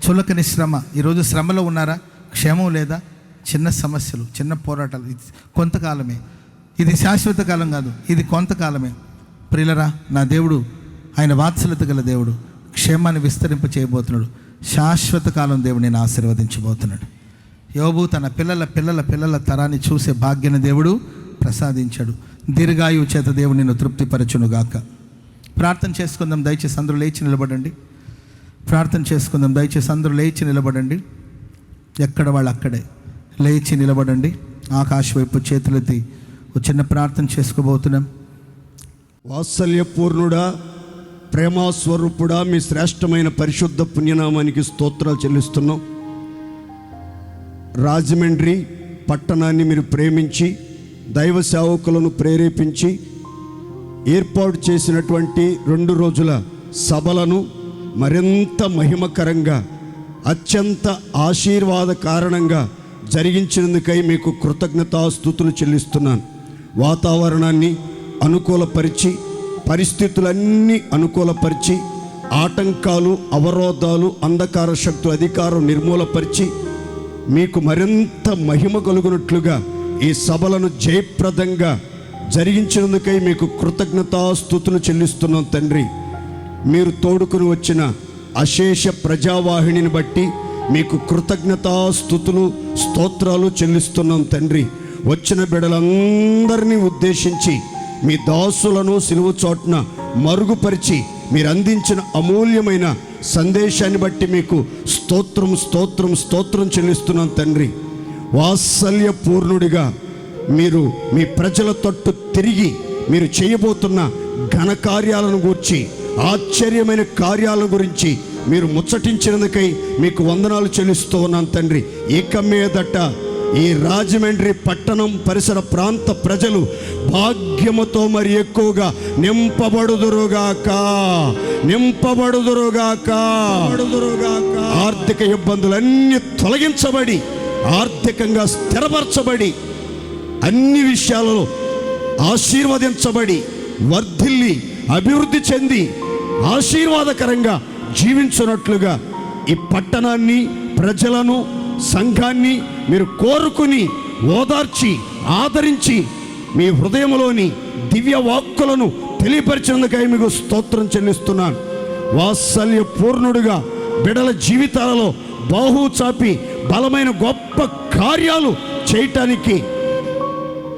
చులకని శ్రమ. ఈరోజు శ్రమలో ఉన్నారా? క్షేమం లేదా? చిన్న సమస్యలు, చిన్న పోరాటాలు, ఇది కొంతకాలమే. ఇది శాశ్వత కాలం కాదు, ఇది కొంతకాలమే. ప్రియులరా, నా దేవుడు ఆయన వాత్సల్యత గల దేవుడు, క్షేమాన్ని విస్తరింప చేయబోతున్నాడు. శాశ్వత కాలం దేవుడు నేను ఆశీర్వదించబోతున్నాడు. యోబు తన పిల్లల తరాన్ని చూసే భాగ్యాన్ని దేవుడు ప్రసాదించాడు. దీర్ఘాయువు చేత దేవుడు నిన్ను తృప్తిపరచునుగాక. ప్రార్థన చేసుకుందాం. దయచేసి అందరూ లేచి నిలబడండి. ప్రార్థన చేసుకుందాం. దయచేసి అందరూ లేచి నిలబడండి. ఎక్కడ వాళ్ళు అక్కడే లేచి నిలబడండి. ఆకాశ వైపు చేతులెత్తి ఒక చిన్న ప్రార్థన చేసుకోబోతున్నాం. వాత్సల్యపూర్ణుడా, ప్రేమాస్వరూపుడా, మీ శ్రేష్టమైన పరిశుద్ధ పుణ్యనామానికి స్తోత్రాలు చెల్లిస్తున్నాం. రాజమండ్రి పట్టణాన్ని మీరు ప్రేమించి దైవ సేవకులను ప్రేరేపించి ఏర్పాటు చేసినటువంటి 2 రోజుల సభలను మరింత మహిమకరంగా, అత్యంత ఆశీర్వాద కారణంగా జరిగించినందుకై మీకు కృతజ్ఞతాస్తుతులు చెల్లిస్తున్నాను. వాతావరణాన్ని అనుకూలపరిచి, పరిస్థితులన్నీ అనుకూలపరిచి, ఆటంకాలు, అవరోధాలు, అంధకార శక్తుల అధికారం నిర్మూలపరిచి మీకు మరింత మహిమ కలుగునట్లుగా ఈ సభలను జయప్రదంగా జరిగించినందుకై మీకు కృతజ్ఞతాస్తుతులు చెల్లిస్తున్నాం తండ్రి. మీరు తోడుకుని వచ్చిన అశేష ప్రజావాహినిని బట్టి మీకు కృతజ్ఞతాస్తుతులు స్తోత్రాలు చెల్లిస్తున్నాం తండ్రి. వచ్చిన బిడ్డలందరినీ ఉద్దేశించి మీ దాసులను సిలువ చోట్న మరుగుపరిచి మీరు అందించిన అమూల్యమైన సందేశాన్ని బట్టి మీకు స్తోత్రం స్తోత్రం స్తోత్రం చెల్లిస్తున్నాం తండ్రి. వాత్సల్య పూర్ణుడిగా మీరు మీ ప్రజల తట్టు తిరిగి మీరు చేయబోతున్న ఘన కార్యాలను గూర్చి, ఆశ్చర్యమైన కార్యాల గురించి మీరు ముచ్చటించినందుకై మీకు వందనాలు చెల్లిస్తూ ఉన్నాను తండ్రి. ఇక మీదట ఈ రాజమండ్రి పట్టణం పరిసర ప్రాంత ప్రజలు భాగ్యముతో మరి ఎక్కువగా నింపబడుదురుగాక. ఆర్థిక ఇబ్బందులన్నీ తొలగించబడి, ఆర్థికంగా స్థిరపరచబడి, అన్ని విషయాలలో ఆశీర్వదించబడి, వర్ధిల్లి అభివృద్ధి చెంది ఆశీర్వాదకరంగా జీవించున్నట్లుగా ఈ పట్టణాన్ని, ప్రజలను, సంఘాన్ని మీరు కోరుకుని ఓదార్చి ఆదరించి మీ హృదయంలోని దివ్య వాక్కులను తెలియపరిచినందుకై మీకు స్తోత్రం చెల్లిస్తున్నాను. వాత్సల్య పూర్ణుడుగా బిడల జీవితాలలో బాహు చాపి బలమైన గొప్ప కార్యాలు చేయటానికి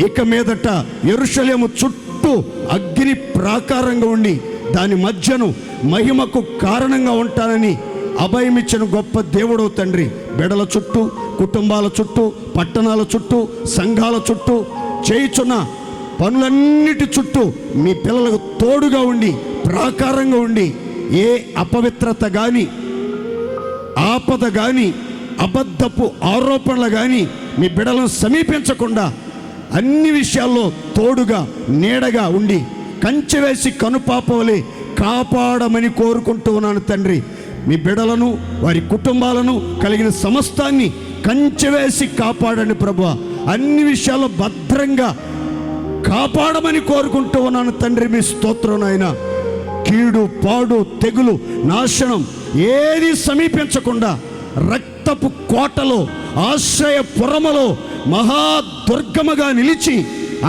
ఇక మీదట యెరూషలేము చుట్టూ అగ్ని ప్రాకారంగా ఉండి దాని మధ్యను మహిమకు కారణంగా ఉంటానని అభయమిచ్చిన గొప్ప దేవుడు తండ్రి. బిడల చుట్టూ, కుటుంబాల చుట్టూ, పట్టణాల చుట్టూ, సంఘాల చుట్టూ చేయుచున్న పనులన్నిటి చుట్టూ మీ పిల్లలకు తోడుగా ఉండి, ప్రాకారంగా ఉండి, ఏ అపవిత్రత కానీ, ఆపద కానీ, అబద్ధపు ఆరోపణలు కానీ మీ బిడలను సమీపించకుండా అన్ని విషయాల్లో తోడుగా, నీడగా ఉండి కంచె వేసి కనుపాపవలే కాపాడమని కోరుకుంటూ ఉన్నాను తండ్రి. మీ బిడలను, వారి కుటుంబాలను, కలిగిన సమస్తాన్ని కంచె వేసి కాపాడండి ప్రభువా. అన్ని విషయాల్లో భద్రంగా కాపాడమని కోరుకుంటూ ఉన్నాను తండ్రి. మీ స్తోత్రం నాయన. కీడు, పాడు, తెగులు, నాశనం ఏది సమీపించకుండా రక్తపు కోటలో, ఆశ్రయపురములో మహాదుర్గముగా నిలిచి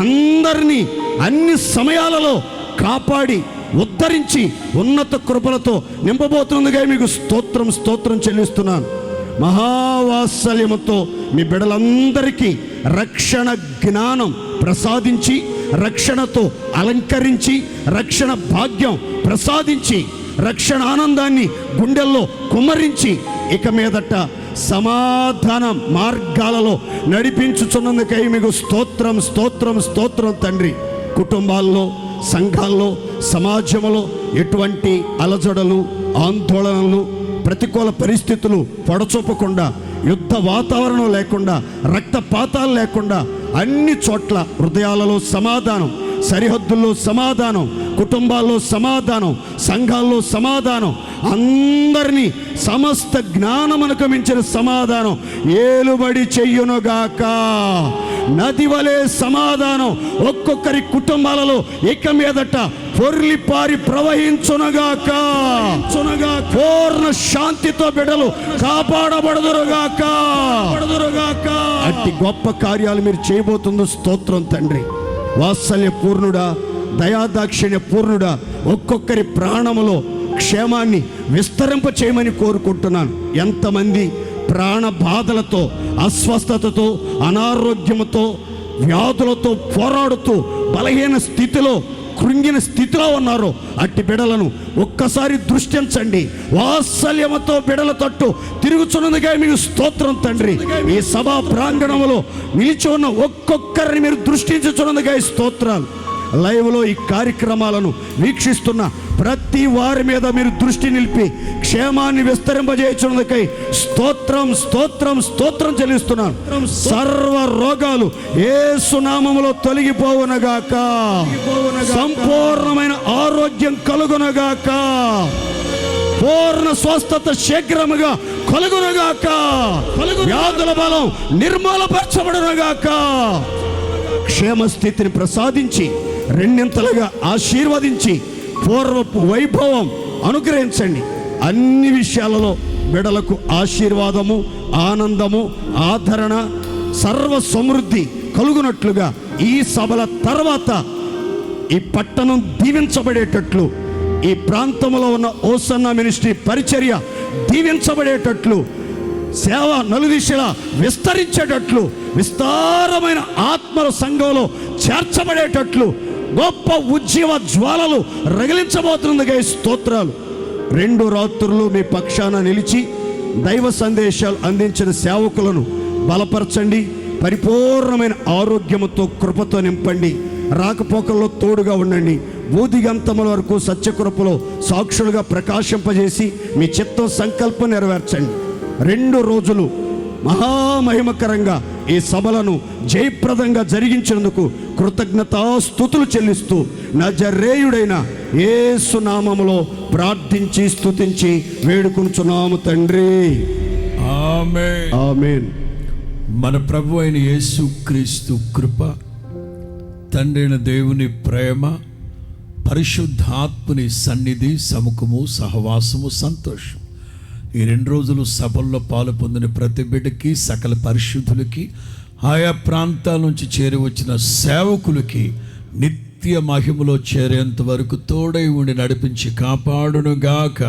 అందరినీ అన్ని సమయాలలో కాపాడి ఉద్ధరించి ఉన్నత కృపలతో నింపబోతుందిగా మీకు స్తోత్రం స్తోత్రం చెల్లిస్తున్నాను. మహావాత్సల్యముతో మీ బిడ్డలందరికీ రక్షణ జ్ఞానం ప్రసాదించి, రక్షణతో అలంకరించి, రక్షణ భాగ్యం ప్రసాదించి, రక్షణ ఆనందాన్ని గుండెల్లో కుమ్మరించి ఇక మీదట సమాధాన మార్గాలలో నడిపించుచున్నందుకై మీకు స్తోత్రం స్తోత్రం స్తోత్రం తండ్రి. కుటుంబాల్లో, సంఘాల్లో, సమాజంలో ఎటువంటి అలజడలు, ఆందోళనలు, ప్రతికూల పరిస్థితులు పొడచూపకుండా, యుద్ధ వాతావరణం లేకుండా, రక్తపాతాలు లేకుండా అన్ని చోట్ల హృదయాలలో సమాధానం, సరిహద్దుల్లో సమాధానం, కుటుంబాల్లో సమాధానం, సంఘాల్లో సమాధానం, అందరినీ సమస్త జ్ఞానమునకు మించిన సమాధానం ఏలుబడి చెయ్యునుగాక. నది వలె సమాధానం ఒక్కొక్కరి కుటుంబాలలో ఇక మీదట పొర్లిపారి ప్రవహించునుగాక. పూర్ణ శాంతితో బిడ్డలు కాపాడబడుదురుగాక. అట్టి గొప్ప కార్యాలు మీరు చేయబోతుందో స్తోత్రం తండ్రి. వాత్సల్య పూర్ణుడా, దయాదాక్షిణ్య పూర్ణుడా, ఒక్కొక్కరి ప్రాణములో క్షేమాన్ని విస్తరింప చేయమని కోరుకుంటున్నాను. ఎంతమంది ప్రాణ బాధలతో, అస్వస్థతతో, అనారోగ్యంతో, వ్యాధులతో పోరాడుతూ బలహీన స్థితిలో, కృంగిన స్థితిలో ఉన్నారో అట్టి బిడలను ఒక్కసారి దృష్టించండి. వాత్సల్యముతో బిడల తట్టు తిరుగుచున్నదిగా మీకు స్తోత్రం తండ్రి. ఈ సభా ప్రాంగణంలో నిలిచి ఉన్న ఒక్కొక్కరిని మీరు దృష్టించుచున్నదిగా స్తోత్రాలు. లైవ్లో ఈ కార్యక్రమాలను వీక్షిస్తున్న ప్రతి వారి మీద మీరు దృష్టి నిలిపి క్షేమాన్ని విస్తరింపజేయుచున్నదికై స్తోత్రం స్తోత్రం స్తోత్రం చెల్లిస్తున్నాను. సర్వ రోగాలు యేసు నామములో తొలగిపోవునగాక. సంపూర్ణమైన ఆరోగ్యం కలుగునగాక. పూర్ణ స్వస్థత శీఘ్రముగా కలుగునగాక. వ్యాధుల బలం నిర్మూలపరచబడునగాక. క్షేమస్థితిని ప్రసాదించి రెండింతలుగా ఆశీర్వదించి పూర్వపు వైభవం అనుగ్రహించండి. అన్ని విషయాలలో బిడలకు ఆశీర్వాదము, ఆనందము, ఆదరణ, సర్వ సమృద్ధి కలుగునట్లుగా ఈ సభల తర్వాత ఈ పట్టణం దీవించబడేటట్లు, ఈ ప్రాంతంలో ఉన్న ఓసన్న మినిస్ట్రీ పరిచర్య దీవించబడేటట్లు, సేవ నలుదిశలా విస్తరించేటట్లు, విస్తారమైన ఆత్మల సంఘంలో చేర్చబడేటట్లు గొప్ప ఉజ్జీవ జ్వాలలు రగిలించబోతున్నదిగా స్తోత్రాలు. 2 రాత్రులు మీ పక్షాన నిలిచి దైవ సందేశాలు అందించిన సేవకులను బలపరచండి. పరిపూర్ణమైన ఆరోగ్యముతో కృపతో నింపండి. రాకపోకల్లో తోడుగా ఉండండి. బూదిగంతముల వరకు సత్యకృపలో సాక్షులుగా ప్రకాశింపజేసి మీ చిత్తం సంకల్పం నెరవేర్చండి. 2 రోజులు మహామహిమకరంగా ఈ సభలను జయప్రదంగా జరిగించినందుకు కృతజ్ఞతాస్తుతులు చెల్లిస్తూ నజరేయుడైన యేసు నామములో ప్రార్థించి స్తుతించి వేడుకొనుచున్నాము తండ్రి. ఆమేన్. ఆమేన్. మన ప్రభు అయిన యేసు క్రీస్తు కృప, తండ్రి అయిన దేవుని ప్రేమ, పరిశుద్ధాత్ముని సన్నిధి, సముఖము, సహవాసము, సంతోషం ఈ 2 రోజులు సభల్లో పాలు పొందిన ప్రతి బిడ్డకి, సకల పరిశుద్ధులకి, ఆయా ప్రాంతాల నుంచి చేరి వచ్చిన సేవకులకి నిత్య మహిమలో చేరేంత వరకు తోడై ఉండి నడిపించి కాపాడునుగాక.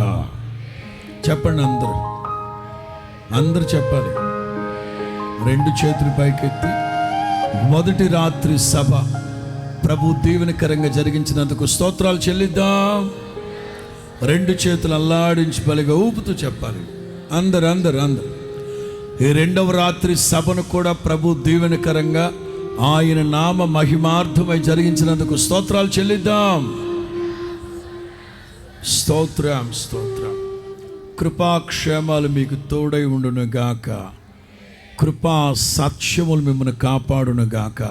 చెప్పండి అందరూ చెప్పాలి. 2 చేతులు పైకెత్తి మొదటి రాత్రి సభ ప్రభు దీవెనకరంగా జరిగించినందుకు స్తోత్రాలు చెల్లిద్దాం. 2 చేతులు అల్లాడించి బలిగా ఊపుతూ చెప్పాలి. అందరు ఈ 2వ రాత్రి సభను కూడా ప్రభు దీవెనకరంగా ఆయన నామ మహిమార్థమై జరిగించినందుకు స్తోత్రాలు చెల్లిద్దాం. స్తోత్రం. కృపాక్షేమాలు మీకు తోడై ఉండును గాక. కృపా సత్యములు మిమ్మల్ని కాపాడును గాక.